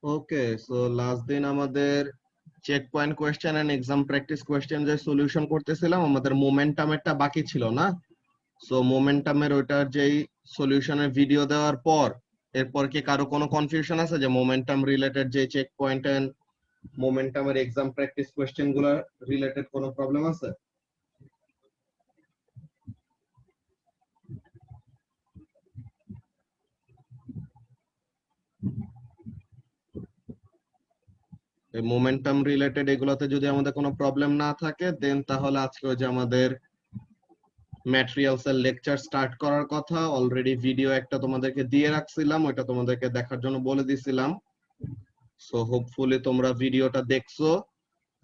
ওকে, so last দিন আমাদের check point question and exam practice question যে সলিউশন করতেছিলাম, আমাদের মোমেন্টামেরটা বাকি ছিল না। সো মোমেন্টামের ওইটার যেই সলিউশনের ভিডিও দেওয়ার পর এরপর কি কারো কোনো কনফিউশন আছে যে মোমেন্টাম রিলেটেড যে চেক পয়েন্ট এন্ড মোমেন্টামের এক্সাম প্র্যাকটিস কোয়েশ্চেন গুলো রিলেটেড কোনো প্রবলেম আছে? এই মোমেন্টাম রিলেটেড এগুলোতে যদি আমাদের কোনো প্রবলেম না থাকে দেন তাহলে আজকে ওই যে আমাদের ম্যাটেরিয়ালস এর লেকচার স্টার্ট করার কথা। অলরেডি ভিডিও একটা তোমাদেরকে দিয়ে রাখছিলাম, ওইটা তোমাদেরকে দেখার জন্য বলে দিছিলাম। সো হোপফুলি তোমরা ভিডিওটা দেখছো,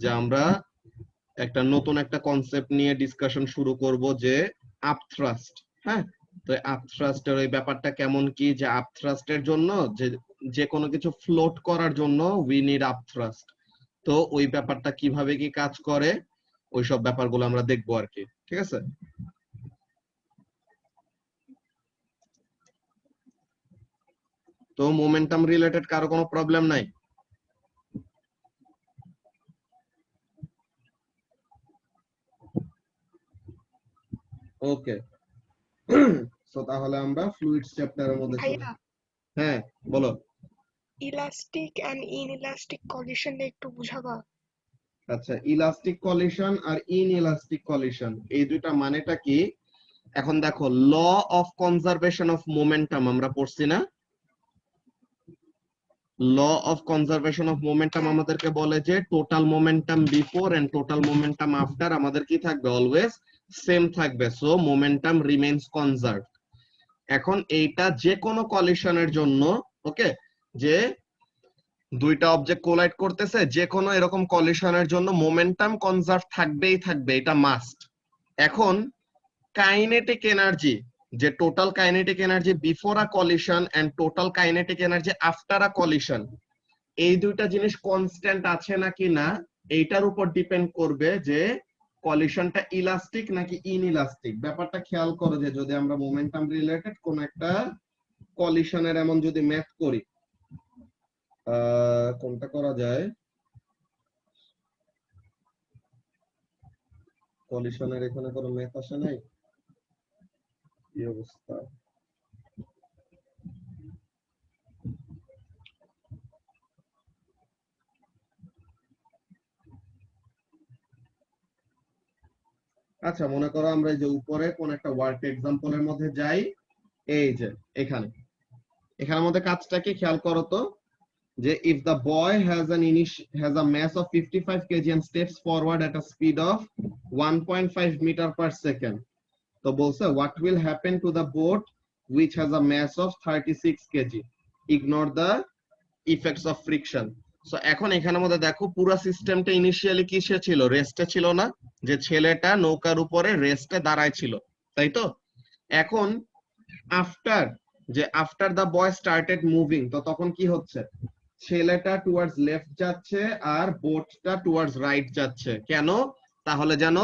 যে আমরা একটা নতুন একটা কনসেপ্ট নিয়ে ডিসকাশন শুরু করব যে আপথ্রাস্ট। হ্যাঁ, তো আপথ্রাস্টের ওই ব্যাপারটা কেমন কি, যে আপথ্রাস্টের জন্য যে যে কোনো কিছু ফ্লোট করার জন্য উই নিড আপথ্রাস্ট। তো ওই ব্যাপারটা কিভাবে কি কাজ করে ওইসব ব্যাপারগুলো আমরা দেখবো আর কি। ঠিক আছে, তো মোমেন্টাম রিলেটেড কারো কোনো প্রবলেম নাই? ওকে, সো তাহলে আমরা ফ্লুইডস চ্যাপ্টারের মধ্যে চলে। ভাইয়া, হ্যাঁ, বলো। ইলাস্টিক এন্ড ইনইলাস্টিক কলিশন একটু বুঝাবা? আচ্ছা, ইলাস্টিক কলিশন আর ইনইলাস্টিক কলিশন এই দুইটা মানেটা কি? এখন দেখো, law of conservation of momentum আমরা পড়ছি না? Law of conservation of momentum হ্যাঁ। আমাদেরকে বলে যে total momentum before and total momentum after আমাদের কি থাকবে, অলওয়েজ সেম থাকবে। So momentum remains conserve. এখন এইটা যে কোনো কলিশনের জন্য, ওকে, যে দুইটা অবজেক্ট কোলাইড করতেছে, যে কোনো এরকম কলিশনের জন্য মোমেন্টাম কনজার্ভ থাকবেই থাকবে, এটা মাস্ট। এখন কাইনেটিক এনার্জি, যে total kinetic energy before a collision and total kinetic energy after a collision, এই দুইটা জিনিস কনস্ট্যান্ট আছে নাকি না এইটার উপর ডিপেন্ড করবে যে কলিশনটা ইলাস্টিক নাকি ইনইলাস্টিক। ব্যাপারটা খেয়াল করো যে যদি আমরা মোমেন্টাম রিলেটেড কোন একটা কলিশনের এমন যদি ম্যাথ করি, কোনটা করা যায়, কলিশনের এখানে কোনো ম্যাথ আসে নাই, কি অবস্থা? আচ্ছা, মনে করো আমরা এই যে উপরে কোন একটা ওয়ার্ক এক্সাম্পলের মধ্যে যাই, এই যে এখানে এখানের মধ্যে কাজটা কি খেয়াল করো তো, যে if the boy has a mass of 55 kg and steps forward at a speed of 1.5 meter per second, তো বলছে what will happen to the boat which has a mass of 36 kg, ignore the effects of friction. So এখন এখানের মধ্যে দেখো পুরো সিস্টেমটা initially কিসে ছিল, রেস্টে ছিল না? যে ছেলেটা নৌকার উপরে রেস্টে দাঁড়ায় ছিল, তাই তো? এখন আফটার, যে after the boy started moving, তো তখন কি হচ্ছে, ছেলেটা টুয়ার্ডস লেফট যাচ্ছে আর বোটটা টুয়ার্ডস রাইট যাচ্ছে। কেন? তাহলে যেন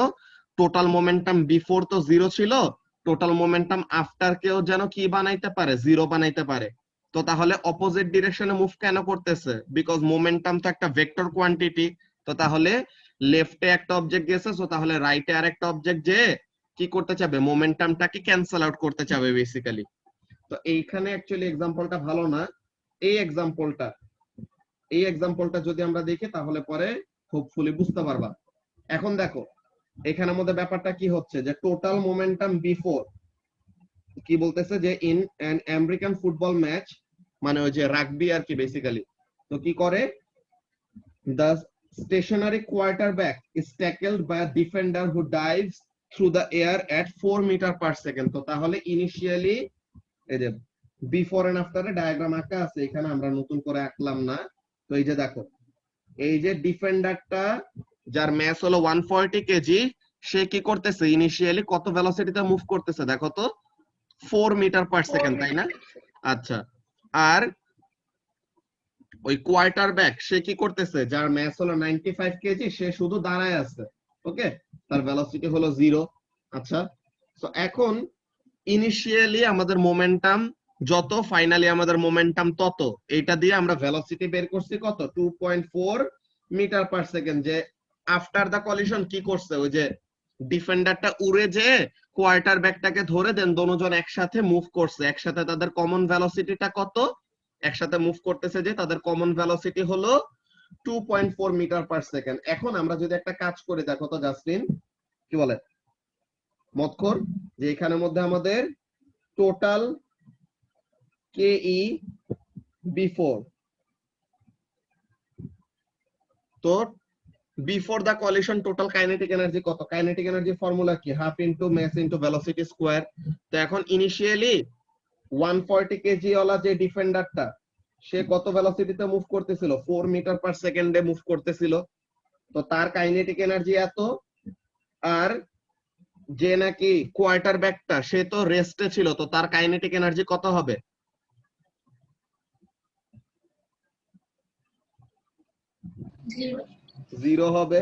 টোটাল মোমেন্টাম বিফোর তো জিরো ছিল, টোটাল মোমেন্টাম আফটার কেও যেন কি বানাইতে পারে, জিরো বানাইতে পারে। তো তাহলে অপোজিট ডিরেকশনে মুভ কেন করতেছে? বিকজ মোমেন্টাম তো একটা ভেক্টর কোয়ান্টিটি। তো তাহলে লেফটে একটা অবজেক্ট গেছে, সো তাহলে রাইটে আরেকটা অবজেক্ট যে কি করতে চাবে, মোমেন্টামটাকে ক্যান্সেল আউট করতে চাবে বেসিক্যালি। তো এইখানে অ্যাকচুয়ালি এক্সাম্পলটা ভালো না। এই এক্সাম্পলটা এই এক্সাম্পলটা যদি আমরা দেখি তাহলে পরে হোপফুলি বুঝতে পারবা। এখন দেখো এখানের মধ্যে ব্যাপারটা কি হচ্ছে, যে টোটাল মোমেন্টাম বিফোর কি বলতেছে, যে in an American football match, মানে ওই যে রাগবি আর কি বেসিক্যালি। তো কি করে, the stationary quarterback is tackled by a defender who dives through the air at 4 metre per second. তো তাহলে ইনিশিয়ালি এই যে বিফোর এন্ড আফটারে ডায়াগ্রাম আঁকা আছে, এখানে আমরা নতুন করে আঁকলাম না। তো এই যে দেখো, এই যে ডিফেন্ডারটা যার ম্যাস হলো 140 কেজি, সে কি করতেছে, ইনিশিয়ালি কত ভেলোসিটিতে মুভ করতেছে দেখো তো, 4 মিটার পার 4 সেকেন্ড, তাই মিটার। না? আচ্ছা, আর ওই কোয়ার্টার ব্যাক সে কি করতেছে, যার ম্যাস হলো 95 কেজি, সে শুধু দাঁড়ায় আছে। ওকে, তার ভেলোসিটি হলো 0। আচ্ছা, তো এখন ইনিশিয়ালি আমাদের মোমেন্টাম যত ফাইনালি আমাদের মোমেন্টাম তত, এটা দিয়ে আমরা ভেলোসিটি বের করছি কত 2.4 মিটার পার সেকেন্ড। যে আফটার দা কলিশন কি করছে, ওই যে ডিফেন্ডারটা উড়ে যে কোয়ার্টার ব্যাকটাকে ধরে দেন দোনোজন একসাথে মুভ করছে, একসাথে তাদের কমন ভেলোসিটিটা কত, একসাথে মুভ করতেছে যে তাদের কমন ভেলোসিটি হলো 2.4 মিটার পার সেকেন্ড। এখন আমরা যদি একটা কাজ করে, দেখো তো জাসমিন কি বলে মতকর, যে এখানের মধ্যে আমাদের টোটাল কে ই বিফোর, তো before the collision total kinetic energy কত, কাইনেটিক এনার্জি ফর্মুলা কি, half into mass into velocity square. তো এখন ইনিশিয়ালি 140 কেজি ওয়ালা যে ডিফেন্ডারটা, সে কত ভেলোসিটিতে মুভ করতেছিল, 4 মিটার পার সেকেন্ডে মুভ করতেছিল, তো তার কাইনেটিক এনার্জি এত। আর যে নাকি কোয়ার্টার ব্যাকটা, সে তো রেস্টে ছিল, তো তার কাইনেটিক এনার্জি কত হবে, 0 হবে।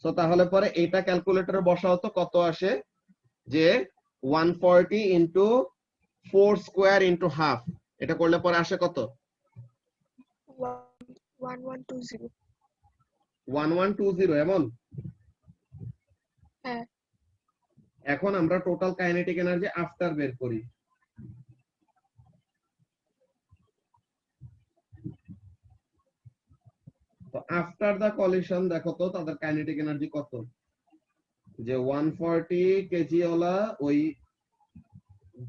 তো তাহলে পরে এটা ক্যালকুলেটরে বসাও তো কত আসে, যে 140 ইন্টু 4 স্কোয়ার ইন্টু হাফ, এটা করলে পরে আসে কত, 1120। 1120 এমন। হ্যাঁ। এখন আমরা টোটাল কাইনেটিক এনার্জি আফটার বের করি। তো আফটার দা কলিশন দেখো তো তাদের কাইনেটিক এনার্জি কত, যে 140 কেজি ওয়ালা ওই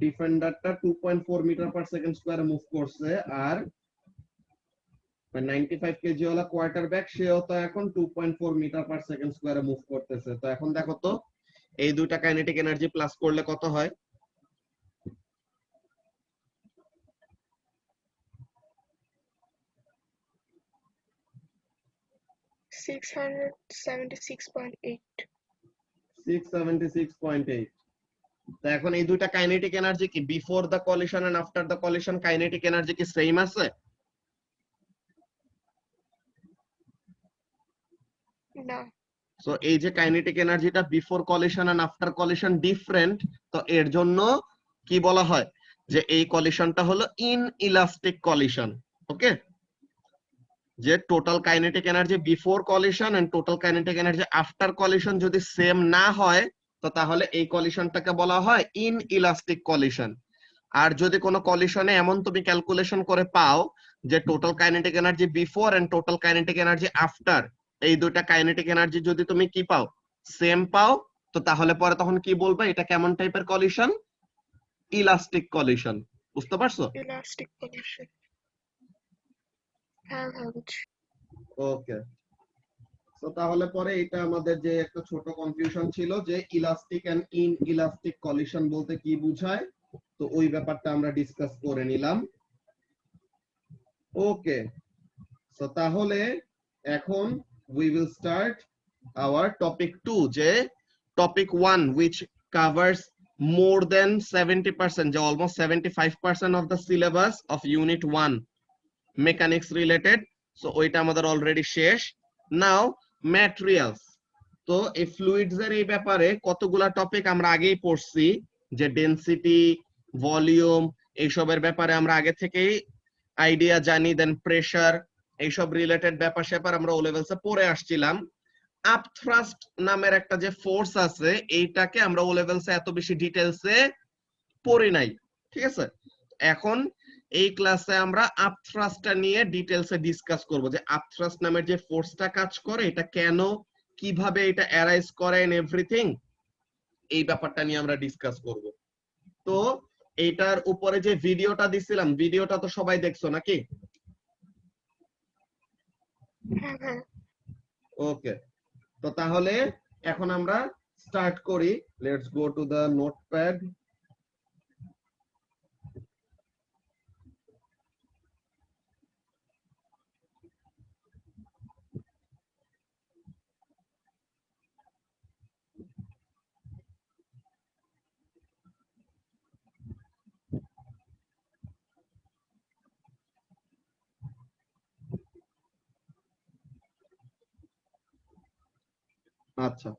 ডিফেন্ডারটা 2.4 মিটার পার সেকেন্ড স্কয়ারে মুভ করছে, আর 95 কেজি ওয়ালা কোয়ার্টার ব্যাক, সেও তো এখন 2.4 মিটার পার সেকেন্ড স্কয়ারে মুভ করতেছে। তো এখন দেখো তো এই দুইটা কাইনেটিক এনার্জি প্লাস করলে কত হয়, 676.8। 676.8। তো এখন এই দুইটা কাইনেটিক এনার্জি কি before the collision and after the collision kinetic energy কি সেম আছে? না। সো এই যে কাইনেটিক এনার্জিটা before collision and after collision different, তো এর জন্য কি বলা হয়, যে এই কলিশনটা হলো ইন ইলাস্টিক কলিশন। ওকে, যে total kinetic energy before collision and total kinetic energy after collision যদি সেম না হয়, তো তাহলে এই কলিশনটাকে বলা হয় ইন ইলাস্টিক কলিশন। আর যদি কোনো কলিশনে এমন তুমি ক্যালকুলেশন করে পাও যে total kinetic energy before and total kinetic energy after, এই দুইটা কাইনেটিক এনার্জি যদি তুমি কি পাও, সেম পাও, তো তাহলে পরে তখন কি বলবে, এটা কেমন টাইপের কলিশন, ইলাস্টিক কলিশন। বুঝতে পারছো? Elastic collision. হ্যাঁ হ্যাঁ বুঝছি। ওকে, তো তাহলে পরে এটা আমাদের যে একটা ছোট কনফিউশন ছিল যে elastic and inelastic collision বলতে কি বোঝায়, তো ওই ব্যাপারটা আমরা ডিসকাস করে নিলাম। ওকে, সো তাহলে এখন we will start our topic 2, যে topic 1 which covers more than 70%, যে almost 75% of the syllabus of unit 1 mechanics related। So ওইটা আমাদের অলরেডি শেষ। নাও ম্যাটেরিয়ালস, তো এই ফ্লুইডস এর এই ব্যাপারে কতগুলা টপিক আমরা আগেই পড়ছি, যে ডেনসিটি, ভলিউম, এইসবের ব্যাপারে আমরা আগে থেকেই আইডিয়া জানি, দেন প্রেসার, এইসব রিলেটেড ব্যাপার স্যাপার আমরা ও লেভেলসে পড়ে আসছিলাম। আপথ্রাস্ট নামের একটা যে ফোর্স আছে, এইটাকে আমরা ও লেভেলসে এত বেশি ডিটেইলসে পড়ি নাই, ঠিক আছে। এখন এই ক্লাসে আমরা আপথ্রাস্টটা নিয়ে ডিটেইলসে ডিসকাস করব, যে আপথ্রাস্ট নামের যে ফোর্সটা কাজ করে, এটা কেন, কিভাবে এটা অ্যারাইজ করে এন্ড এভরিথিং, এই ব্যাপারটা নিয়ে আমরা ডিসকাস করব। তো এইটার উপরে যে ভিডিওটা দিছিলাম, ভিডিওটা তো সবাই দেখছো নাকি? হ্যাঁ হ্যাঁ। ওকে, তো তাহলে এখন আমরা স্টার্ট করি। Let's go to the notepad. আচ্ছা,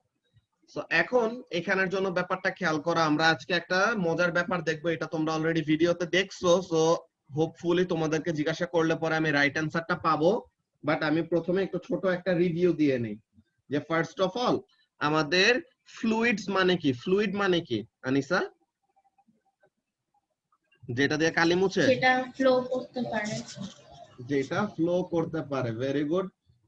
সো এখন এখানের জন্য ব্যাপারটা খেয়াল করা, আমরা আজকে একটা মজার ব্যাপার দেখবো, এটা তোমরা অলরেডি ভিডিওতে দেখছো। সো হোপফুলি তোমাদেরকে জিজ্ঞাসা করলে পরে আমি রাইট অ্যান্সারটা পাবো, বাট আমি প্রথমে একটু ছোট একটা রিভিউ দিয়ে নেই। যে ফার্স্ট অফ অল আমাদের ফ্লুইডস মানে কি? ফ্লুইড মানে কি আনিসা? যেটা দিয়ে কালি মুছে, যেটা ফ্লো করতে পারে। যেটা ফ্লো করতে পারে। Very good.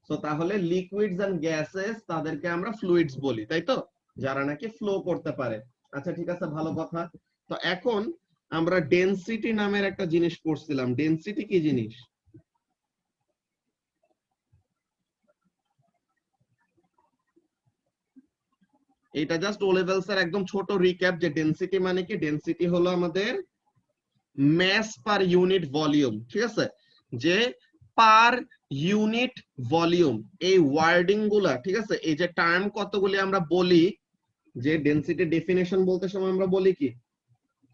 সো তাহলে লিকুইডস এন্ড গ্যাসেস তাদেরকে আমরা ফ্লুইডস বলি, তাই তো? যারা নাকি ফ্লো করতে পারে। আচ্ছা ঠিক আছে, ভালো কথা। তো এখন আমরা ডেনসিটি নামের একটা জিনিস পড়ছিলাম। ডেনসিটি কি জিনিস? এটা জাস্ট ও লেভেলস এর একদম ছোট রিক্যাপ যে ডেনসিটি মানে কি। ডেনসিটি হলো আমাদের ম্যাস পার ইউনিট ভলিউম, ঠিক আছে? যে পার ইউনিট ভলিউম, এই ওয়ার্ডিং গুলা, ঠিক আছে? এই যে টার্ম কতগুলি আমরা বলি, যে ডেনসিটি ডেফিনেশন বলতে সময় আমরা বলি কি?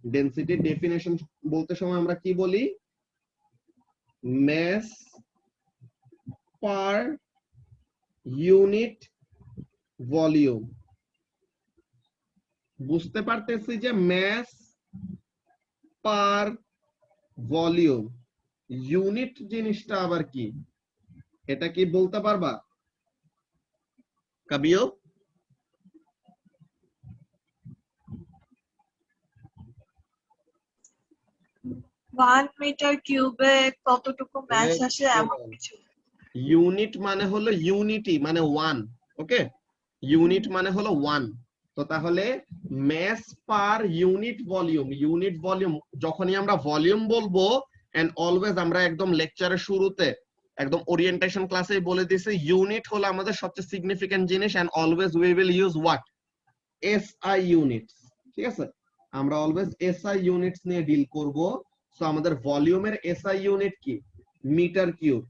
ডেনসিটি ডেফিনেশন বলতে সময় আমরা কি বলি? Mass per unit volume. বুঝতে পারতেছি যে ম্যাস পার ভলিউম, ইউনিট জিনিসটা আবার কি? এটা কি বলতে পারবা কাবিও? 1 মিটার কিউবে কতটুকু ম্যাস আসে এমন কিছু। ইউনিট মানে হলো ইউনিটি, মানে ওয়ান। ওকে, ইউনিট মানে হলো ওয়ান। তো তাহলে mass per unit volume, unit volume যখনই আমরা ভলিউম বলবো, এন্ড অলওয়েজ আমরা একদম লেকচারের শুরুতে একদম ওরিয়েন্টেশন ক্লাসেই বলে দিয়েছি, ইউনিট হলো আমাদের সবচেয়ে সিগনিফিকেন্ট জিনিস, and always we will use what? SI units. ঠিক আছে, আমরা অলওয়েজ এসআই ইউনিটস নিয়ে ডিল করব। সো আমাদের ভলিউমের এসআই ইউনিট কি? Metre cube.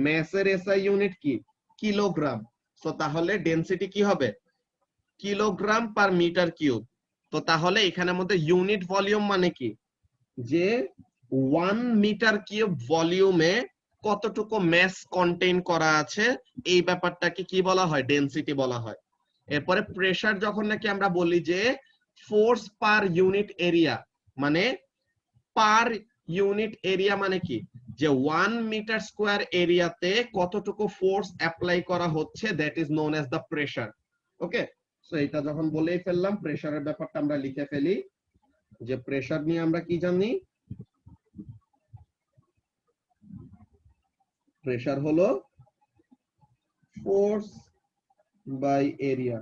ম্যাসের এসআই ইউনিট কি? কিলোগ্রাম। সো তাহলে ডেনসিটি কি হবে? Kilogram per metre cube. তো তাহলে এখানের মধ্যে ইউনিট ভলিউম মানে কি? যে 1 মিটার কিউব ভলিউমে কতটুকু ম্যাস কন্টেইন করা আছে, এই ব্যাপারটাকে কি বলা হয়? ডেনসিটি বলা হয়। এরপরে প্রেসার যখন নাকি আমরা বলি যে ফোর্স পার ইউনিট এরিয়া, মানে পার ইউনিট এরিয়া মানে কি? যে 1 মিটার স্কয়ার এরিয়াতে কতটুকু ফোর্স অ্যাপ্লাই করা হচ্ছে, that is known as the pressure. Okay, so এটা যখন বলেই ফেললাম, প্রেসারের ব্যাপারটা আমরা লিখে ফেলি। যে প্রেসার নিয়ে আমরা কি জানি? প্রেসার হলো ফোর্স বাই এরিয়া।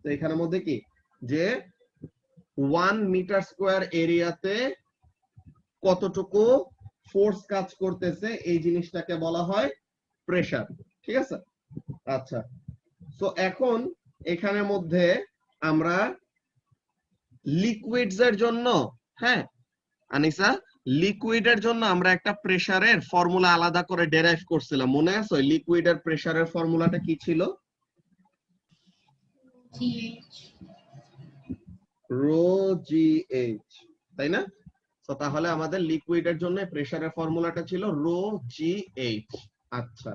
তো এখানের মধ্যে কি, যে 1 মিটার স্কয়ার এরিয়াতে কতটুকু ফোর্স কাজ করতেছে, এই জিনিসটাকে বলা হয় প্রেসার। ঠিক আছে, আচ্ছা। সো এখন এখানের মধ্যে আমরা লিকুইডস এর জন্য, হ্যাঁ আনিসা, লিকুইডের জন্য আমরা একটা প্রেসারের ফর্মুলা আলাদা করে ডেরাইভ করছিলাম, মনে আছে? লিকুইডের প্রেসারের ফর্মুলাটা কি ছিল? রো জি এইচ, তাই না? তো তাহলে আমাদের লিকুইডের জন্য প্রেসারের ফর্মুলাটা ছিল রো জি এইচ। আচ্ছা,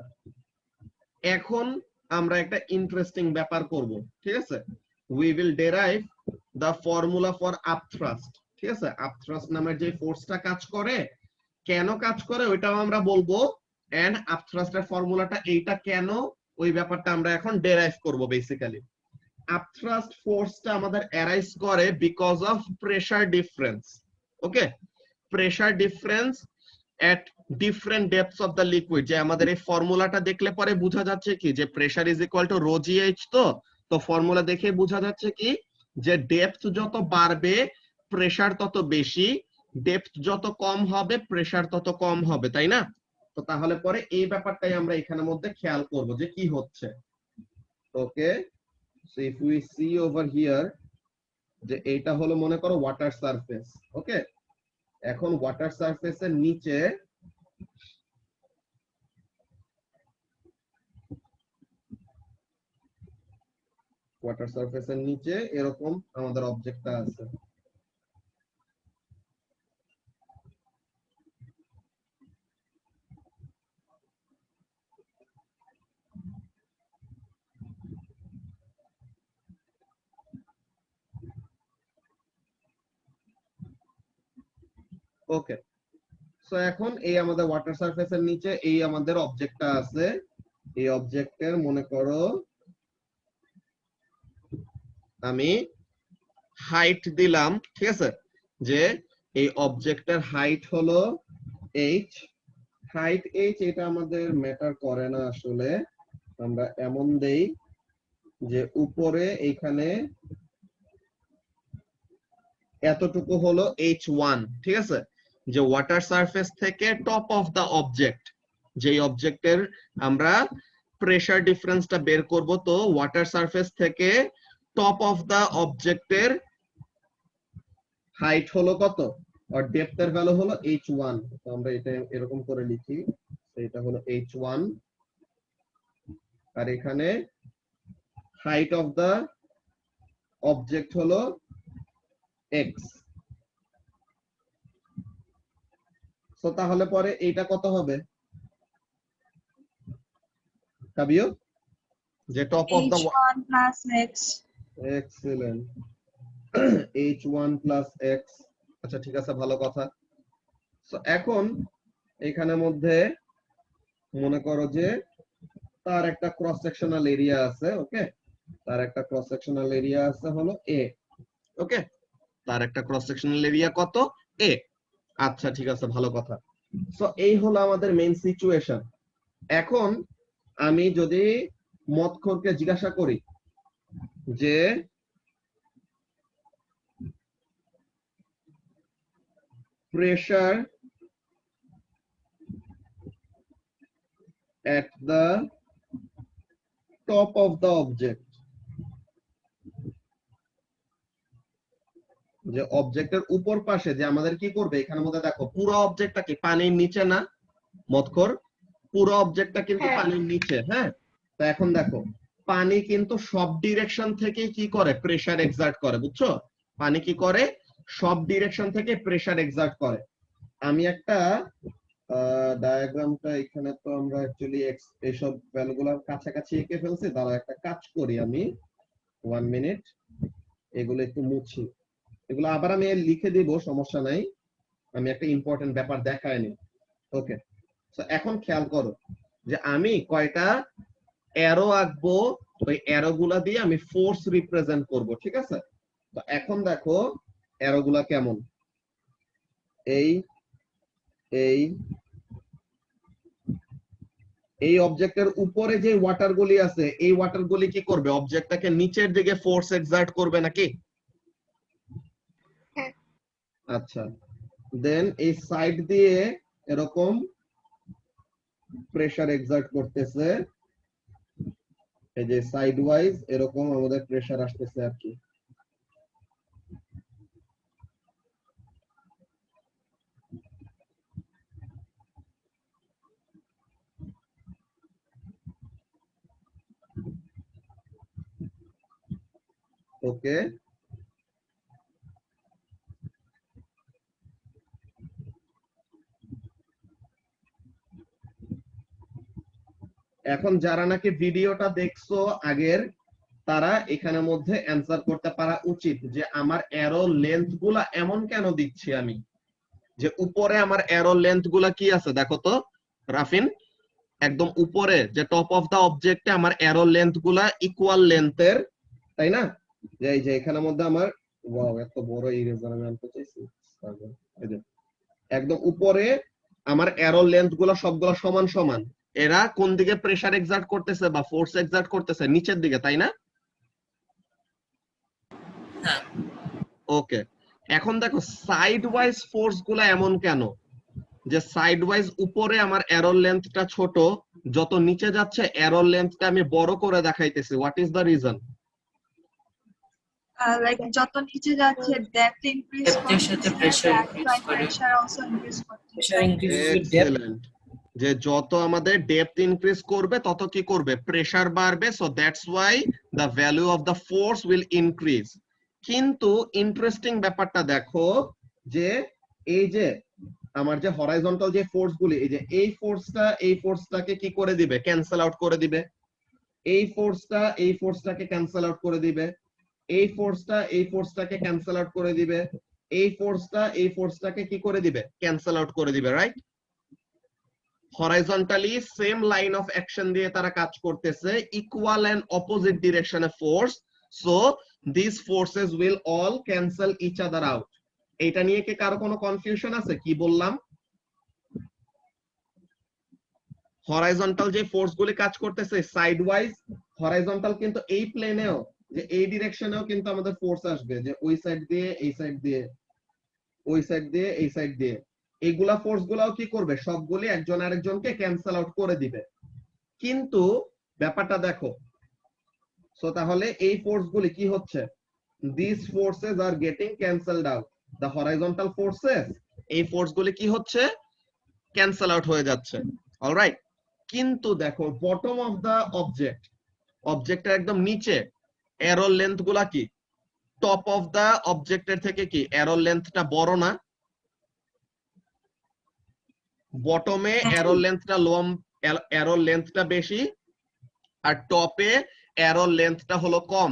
এখন আমরা একটা ইন্টারেস্টিং ব্যাপার করব, ঠিক আছে? We will derive the formula for upthrust. ঠিক আছে, আপথ্রাস্ট নামের যে ফোর্সটা কাজ করে, কেন কাজ করে ওইটাও আমরা বলবো, এন্ড আপথ্রাস্টের ফর্মুলাটা এইটা কেন, ওই ব্যাপারটা আমরা এখন ডেরাইভ করব বেসিক্যালি। আপথ্রাস্ট ফোর্সটা আমাদের অ্যারাইজ করে because of pressure difference. Okay, pressure difference at different depths of the liquid. যে আমাদের এই ফর্মুলাটা দেখলে পরে বোঝা যাচ্ছে কি, যে pressure is equal to rho g h. তো ফর্মুলা দেখে বোঝা যাচ্ছে কি, যে ডেপথ যত বাড়বে প্রেসার তত বেশি, ডেপথ যত কম হবে প্রেসার তত কম হবে, তাই না? তো তাহলে পরে এই ব্যাপারটাই আমরা এখানের মধ্যে খেয়াল করব যে কি হচ্ছে। Okay, so if we see over here, যে এইটা হলো মনে করো ওয়াটার সারফেস। ওকে, এখন ওয়াটার সারফেসের নিচে ওয়াটার সারফেসের নিচে এরকম আমাদের অবজেক্টটা আছে। ওকে, সো এখন এই আমাদের ওয়াটার সারফেসের নিচে এই আমাদের অবজেক্টটা আছে। এই অবজেক্টের মনে করো আমি হাইট দিলাম, ঠিক আছে, যে এই অবজেক্টের হাইট হলো h। হাইট h এটা আমাদের ম্যাটার করে না আসলে, আমরা এমন দেই যে উপরে এইখানে এতটুকু হলো h1, ঠিক আছে, যে ওয়াটার সারফেস থেকে টপ অফ দা অবজেক্ট, যেই অবজেক্টের আমরা প্রেসার ডিফারেন্সটা বের করব, তো ওয়াটার সারফেস থেকে টপ অফ দা অবজেক্টের হাইট হলো কত, আর ডেপথের ভ্যালু হলো h1। তো আমরা এটা এরকম করে লিখি, এটা হলো h1, আর এখানে হাইট অফ দা অবজেক্ট হলো x। সো তাহলে পরে এইটা কত হবে কাবিও, যে top of the h1 plus x। Excellent, h1 plus x। আচ্ছা ঠিক আছে, ভালো কথা। সো এখন এখানে মধ্যে মনে করো যে তার একটা ক্রস সেকশনাল এরিয়া আছে, ওকে, তার একটা ক্রস সেকশনাল এরিয়া আছে হলো a, ওকে, তার একটা ক্রস সেকশনাল এরিয়া কত, a। আচ্ছা ঠিক আছে, ভালো কথা। সো এই হলো আমাদের মেইন সিচুয়েশন। এখন আমি যদি মতখোরকে জিজ্ঞাসা করি যে pressure at the top of the object, যে অবজেক্টের উপর পাশে যে আমাদের কি করবে, এখানের মধ্যে দেখো পুরো অবজেক্টটা কি পানির নিচে না মতখোর, পুরো অবজেক্টটা কিন্তু হ্যাঁ। পানির নিচে, হ্যাঁ। তো এখন দেখো পানি কিন্তু সব ডিরেকশন থেকে কি করে, প্রেসার এক্সার্ট করে, বুঝছো, পানি কি করে, সব ডিরেকশন থেকে প্রেসার এক্সার্ট করে। আমি একটা ডায়াগ্রামটা এখানে তো আমরা অ্যাকচুয়ালি এইসব ভ্যালুগুলো কাছাকাছি এঁকে ফেলছি, দাঁড়া একটা কাজ করি আমি, 1 মিনিট, এগুলো একটু মুছি, এগুলো আবার আমি লিখে দিব, সমস্যা নাই, আমি একটা ইম্পর্টেন্ট ব্যাপার দেখাইনি। ওকে, তো এখন খেয়াল করো যে আমি কয়টা অ্যারো আঁকবো, ওই অ্যারো গুলা দিয়ে আমি ফোর্স রিপ্রেজেন্ট করব, ঠিক আছে। তো এখন দেখো অ্যারো গুলা কেমন, এই এই এই অবজেক্টের উপরে যে ওয়াটার গুলি আছে, এই ওয়াটার গুলি কি করবে, অবজেক্টটাকে নিচের দিকে ফোর্স এক্সার্ট করবে নাকি? হ্যাঁ। আচ্ছা, দেন এই সাইড দিয়ে এরকম প্রেসার এক্সার্ট করতেছে, এই যে সাইড ওয়াইজ এরকম আমাদের প্রেসার আসতেছে আর কি। ওকে, এখন যারা নাকি ভিডিওটা দেখছো আগের, তারা এখানের মধ্যে অ্যান্সার করতে পারা উচিত যে আমার অ্যারো লেন্থ গুলা এমন কেন দিচ্ছি আমি, যে উপরে আমার অ্যারো লেন্থ গুলা কি আছে দেখো তো রাফিন, একদম উপরে যে টপ অফ দা অবজেক্টে আমার অ্যারো লেন্থ গুলা ইকুয়াল লেন্থের, তাই না, যে এই যে এখানের মধ্যে আমার, ওয়াও এত বড় ইরেজার আমি আনতে চাইছি, এই যে একদম উপরে আমার অ্যারো লেন্থ গুলা সবগুলা সমান সমান, এরা কোন দিকে প্রেসার এক্সার্ট করতেছে বা ফোর্স এক্সার্ট করতেছে, নিচের দিকে, তাই না? হ্যাঁ। ওকে, এখন দেখো সাইড ওয়াইজ ফোর্স গুলা এমন কেন, যে সাইড ওয়াইজ উপরে আমার অ্যারো লেন্থটা ছোট, যত নিচে যাচ্ছে অ্যারো লেন্থটা আমি বড় করে দেখাইতেছি, what is the reason? Like যত নিচে যাচ্ছে ডেপথ ইনক্রিজ ডেপথের সাথে প্রেসার ইনক্রিজ করে, প্রেসার অলসো ইনক্রিজ করছে। Pressure increase with depth. Excellent, যে যত আমাদের ডেপথ ইনক্রিজ করবে তত কি করবে, প্রেসার বাড়বে, so that's why the value of the force will increase. কিন্তু ইন্টারেস্টিং ব্যাপারটা দেখো যে এই যে আমার যে হরাইজন্টাল যে ফোর্স গুলি, এই যে এই ফোর্সটাকে কি করে দিবে, ক্যান্সেল আউট করে দিবে, এই ফোর্সটাকে ক্যান্সেল আউট করে দিবে, এই ফোর্সটাকে ক্যান্সেল আউট করে দিবে, এই ফোর্সটাকে কি করে দিবে, ক্যান্সেল আউট করে দিবে, right? Horizontally same line of action দিয়ে তারা কাজ করতেছে, ইকুয়াল এন্ড অপোজিট ডিরেকশনে force, so this forces will all cancel each other out. এটা নিয়ে কি কারো কোনো কনফিউশন আছে? কি বললাম? হরাইজন্টাল যে ফোর্স গুলি কাজ করতেছে সাইড ওয়াইজ, হরাইজন্টাল কিন্তু এই প্লেনেও, যে এই ডিরেকশনেও কিন্তু আমাদের ফোর্স আসবে, যে ওই সাইড দিয়ে এই সাইড দিয়ে, ওই সাইড দিয়ে এই সাইড দিয়ে, এইগুলা ফোর্স গুলাও কি করবে, সবগুলি একজন আরেকজনকে ক্যান্সেল আউট করে দিবে। কিন্তু ব্যাপারটা দেখো, সো তাহলে এই ফোর্স গুলি কি হচ্ছে, this forces are getting cancelled out, the horizontal forces, এই ফোর্স গুলি কি হচ্ছে, ক্যান্সেল আউট হয়ে যাচ্ছে, অলরাইট। কিন্তু দেখো বটম অফ দা অবজেক্ট, অবজেক্টের একদম নিচে এরর লেন্থ গুলা কি, টপ অফ দা অবজেক্টের থেকে কি এরর লেন্থটা বড় না? বটমে এরর লেন্থটা এরর লেন্থটা বেশি, আর টপে এরর লেন্থটা হলো কম।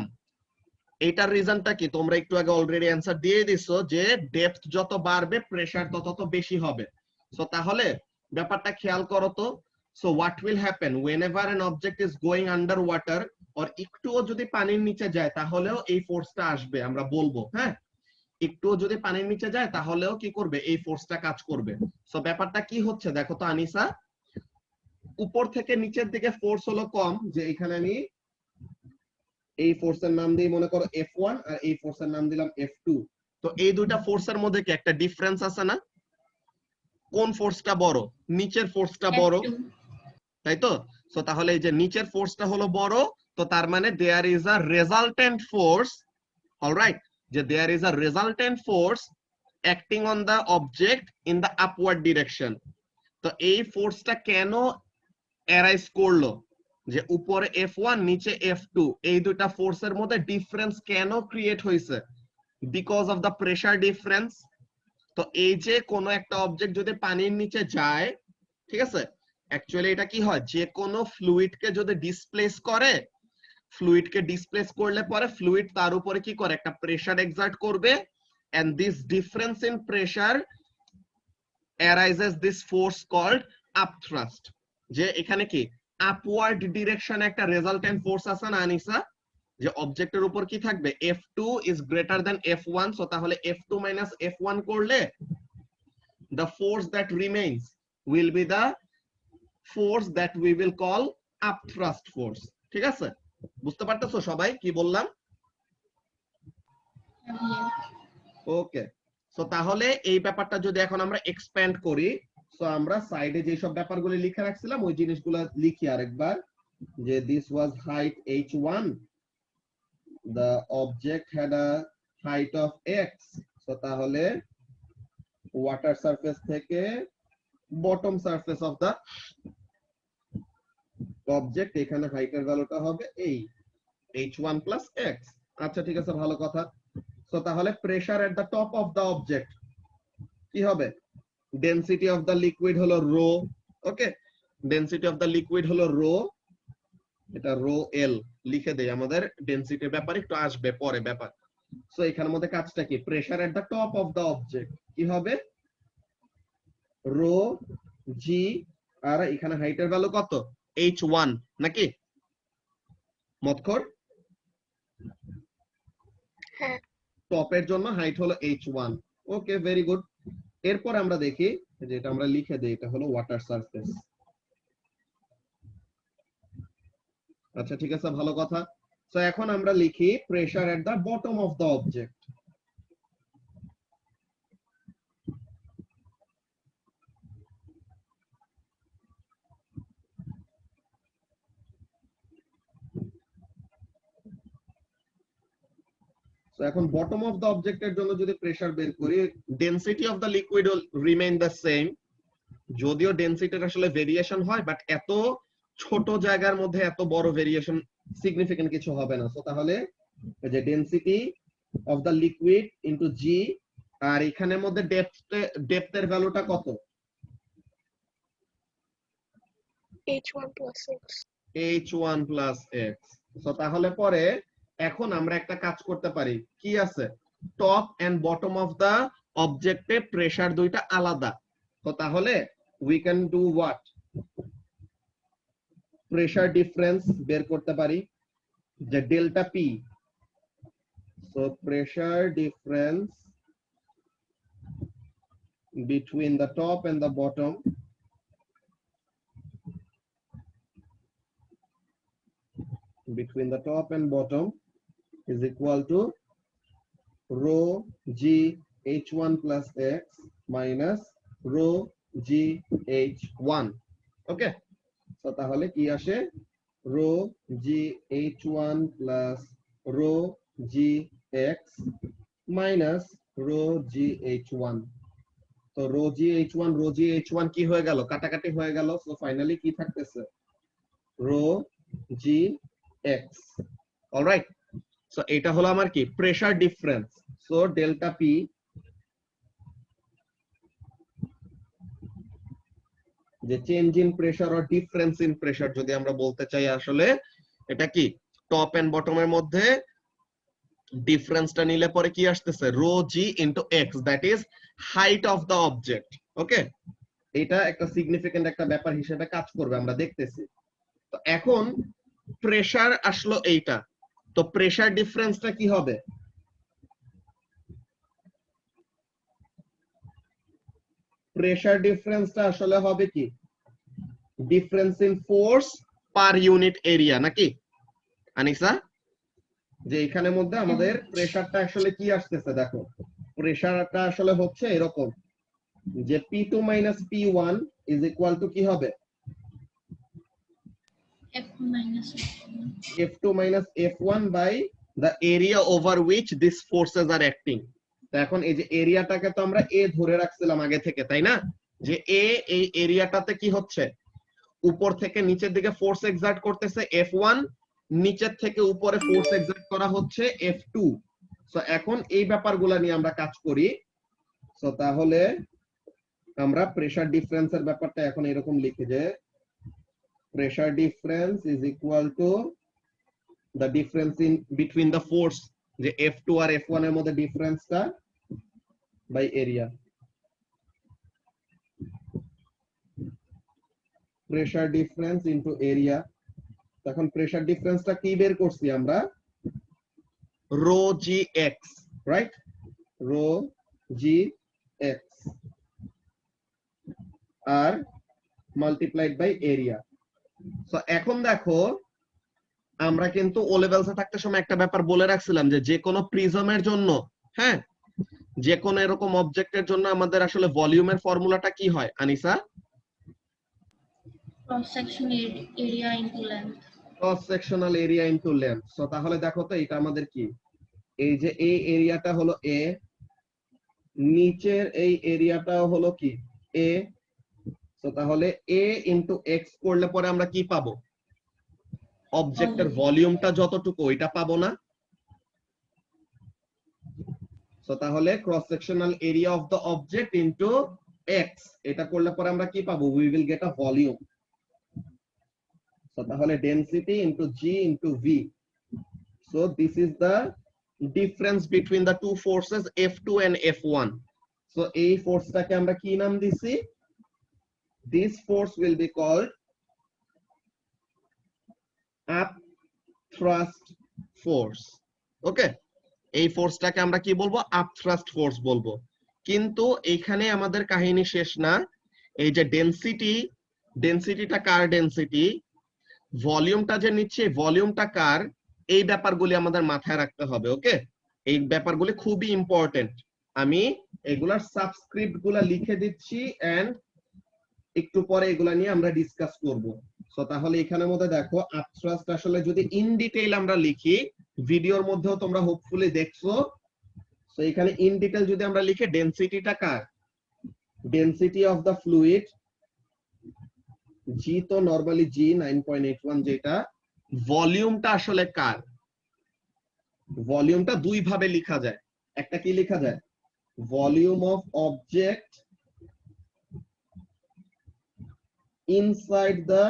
এইটার রিজনটা কি তোমরা একটু আগে অলরেডি অ্যান্সার দিয়ে দিছো, যে ডেপথ যত বাড়বে প্রেসার তত বেশি হবে। সো তাহলে ব্যাপারটা খেয়াল করো তো, so what will happen whenever an object is going under water, or একটুও যদি পানির নিচে যায় তাহলেও এই ফোর্সটা আসবে, আমরা বলবো, হ্যাঁ, একটুও যদি পানির নিচে যায় তাহলেও কি করবে, এই ফোর্সটা কাজ করবে। সো ব্যাপারটা কি হচ্ছে দেখো তো আনিসা, উপর থেকে নিচের দিকে ফোর্স হলো কম, যে এখানে আমি এই ফোর্সের নাম দিই মনে করো F1, আর এই ফোর্সের নাম দিলাম F2। তো এই দুইটা ফোর্সের মধ্যে কি একটা ডিফারেন্স আছে না? কোন ফোর্সটা বড়? নিচের ফোর্সটা বড়, F2 তাই তো? সো তাহলে এই যে নিচের ফোর্সটা হলো বড়, তো তার মানে there is a resultant force, alright, যে there is a resultant force acting on the object in the upward direction. তো এই ফোর্সটা কেন অ্যারাইজ করলো, যে উপরে F1 নিচে F2, এই দুইটা ফোর্সের মধ্যে ডিফারেন্স কেন ক্রিয়েট হয়েছে? Because of the pressure difference. তো এই যে কোনো একটা অবজেক্ট যদি পানির নিচে যায়, ঠিক আছে, অ্যাকচুয়ালি এটা কি হয়, যে কোনো ফ্লুইডকে যদি ডিসপ্লেস করে, ফ্লুইডকে ডিসপ্লেস করলে পরে ফ্লুইড তার উপরে কি করে, একটা প্রেসার এক্সার্ট করবে, and this difference in pressure arises this force called upthrust। যে এখানে কি আপওয়ার্ড ডিরেকশনে একটা রেজাল্টেন্ট ফোর্স আছে না আনিসা, যে অবজেক্টের উপর কি থাকবে, F2 is greater than F1, so তাহলে F2 minus F1 করলে the force that remains will be the force that we will call upthrust force। ঠিক আছে, বুঝতে পারতেছো সবাই কি বললাম? ওকে, সো তাহলে এই ব্যাপারটা যদি এখন আমরা এক্সপ্যান্ড করি, সো আমরা সাইডে যে সব ব্যাপারগুলো লিখে রাখছিলাম ওই জিনিসগুলো লিখি আরেকবার, যে this was height h1, the object had a height of x, so তাহলে ওয়াটার সারফেস থেকে bottom surface of the object, এখানে হাইটের ভ্যালুটা হবে এই h1 plus x। আচ্ছা ঠিক আছে, ভালো কথা। সো তাহলে pressure at the top of the object কি হবে, ডেনসিটি অফ দা লিকুইড হলো rho, okay, density of the liquid হলো রো, এটা রো এল লিখে দেই, আমাদের ডেনসিটির ব্যাপার একটু আসবে পরে ব্যাপার। সো এখানের মধ্যে কাজটা কি, pressure at the top of the object কি হবে, রো জি, আর এখানে হাইটের ভ্যালু কত, h1 নাকি মতখর? হ্যাঁ, টপের জন্য হাইট হলো h1। ওকে, ভেরি গুড। এরপর আমরা দেখি, যেটা আমরা লিখে দেই, এটা হলো ওয়াটার সারফেস। আচ্ছা ঠিক আছে, ভালো কথা। সো এখন আমরা লিখি pressure at the bottom of the object. So এখন বটম অফ দা অবজেক্টের জন্য যদি প্রেসার বের করি, density of the liquid will remain the same, যদিও ডেনসিটির আসলে ভেরিয়েশন হয়, বাট এত ছোট জায়গার মধ্যে এত বড় ভেরিয়েশন সিগনিফিকেন্ট কিছু হবে না। সো তাহলে এই যে density of the liquid into g, আর এখানের মধ্যে ডেপথের ভ্যালুটা কত, h1 plus x। h1 plus x। So তাহলে পরে এখন আমরা একটা কাজ করতে পারি, কি আছে, top and bottom of the অবজেক্টে প্রেসার দুইটা আলাদা, তো তাহলে we can do what, pressure difference বের করতে পারি যে delta p. So pressure difference between the top and the bottom is equal to rho g h1 plus x minus rho g h1. ওকে, তো তাহলে কি আসে, rho g h1 plus rho g x minus rho g h1. তো rho g h1 কি হয়ে গেল, কাটাকাটি হয়ে গেল। সো ফাইনালি কি থাকতেছে, rho g x। Alright, so এটা হলো আমার কি pressure difference. So delta p যে change in pressure or difference in pressure যদি আমরা বলতে চাই, আসলে এটা কি টপ এন্ড বটমের মধ্যে ডিফারেন্সটা নিলে পরে কি আসতেছে, rho g into x, that is height of the object. Okay, এটা একটা সিগনিফিকেন্ট একটা ব্যাপার হিসেবে কাজ করবে, আমরা দেখতেছি। তো এখন প্রেসার আসলো এইটা, তো প্রেসার ডিফারেন্সটা কি হবে, প্রেসার ডিফারেন্সটা আসলে হবে কি difference in force per unit area, নাকি আনিসা? যে এখানের মধ্যে আমাদের প্রেসারটা আসলে কি আসতেছে, দেখো প্রেসারটা আসলে হচ্ছে এরকম যে P2 minus P1 is equal to কি হবে, F2 minus F1 by the area over which these forces are acting. তো এখন এই যে এরিয়াটাকে তো আমরা A ধরে রাখছিলাম আগে থেকে, তাই না? যে A এই এরিয়াটাতে কি হচ্ছে, উপর থেকে নিচের দিকে ফোর্স এক্সার্ট করতেছে F1, নিচের থেকে উপরে ফোর্স এক্সার্ট করা হচ্ছে F2। সো এখন এই ব্যাপারগুলা নিয়ে আমরা কাজ করি। সো তাহলে আমরা প্রেসার ডিফারেন্সের ব্যাপারটা এখন এরকম লিখি যে pressure difference is equal to the difference in between the force, যে F2 আর F1 এর মধ্যে ডিফারেন্সটা by area. Pressure difference into area. তখন প্রেসার ডিফারেন্সটা কি বের করছি আমরা, rho g x, right, rho g x আর মাল্টিপ্লাইড বাই এরিয়া। সো এখন দেখো আমরা কিন্তু ও লেভেলসে থাকতে সময় একটা ব্যাপার বলে রাখছিলাম যে কোনো প্রিজমের জন্য, হ্যাঁ, যে কোনো এরকম অবজেক্টের জন্য আমাদের আসলে ভলিউমের ফর্মুলাটা কি হয় Anisa? cross sectional area into length. Cross sectional area into length. So তাহলে দেখো তো এটা আমাদের কি, এই যে এই এরিয়াটা হলো এ, নিচের এই এরিয়াটাও হলো কি এ। সো তাহলে এ ইনটু এক্স করলে পরে আমরা কি পাবো, অবজেক্টের ভলিউমটা যতটুকু ওইটা পাবো না? সো তাহলে cross sectional area of the object into x, এটা করলে পরে আমরা কি পাবো, we will get a volume. So তাহলে density into g into v. So this is the difference between the two forces F2 and F1. So এই ফোর্সটাকে আমরা কি নাম দিছি, this force will be called upthrust force. ওকে, এই ফোর্সটাকে আমরা কি বলবো, আপথ্রাস্ট ফোর্স বলবো। কিন্তু এখানে আমাদের কাহিনী শেষ না। এই যে ডেনসিটিটা কার ডেনসিটি, ভলিউমটা যে নিচ্ছে ভলিউমটা কার, এই ব্যাপারগুলি আমাদের মাথায় রাখতে হবে। ওকে, এই ব্যাপারগুলি খুবই ইম্পর্টেন্ট। আমি এগুলার সাবস্ক্রিপ্ট গুলা লিখে দিচ্ছি এন্ড একটু পরে এগুলা নিয়ে আমরা ডিসকাস করব। সো তাহলে এখানের মধ্যে দেখো আপথ্রাস্ট আসলে যদি ইন ডিটেইল আমরা লিখি, ভিডিওর মধ্যেও তোমরা হোপফুলি দেখছো। সো এখানে ইন ডিটেইল যদি আমরা লিখি, ডেনসিটিটা কার, ডেনসিটি অফ দা ফ্লুইড, জি তো নরমালি জি 9.81 যেটা, ভলিউমটা আসলে কার, ভলিউমটা দুই ভাবে লেখা যায়। একটা কি লেখা যায়, volume of object inside the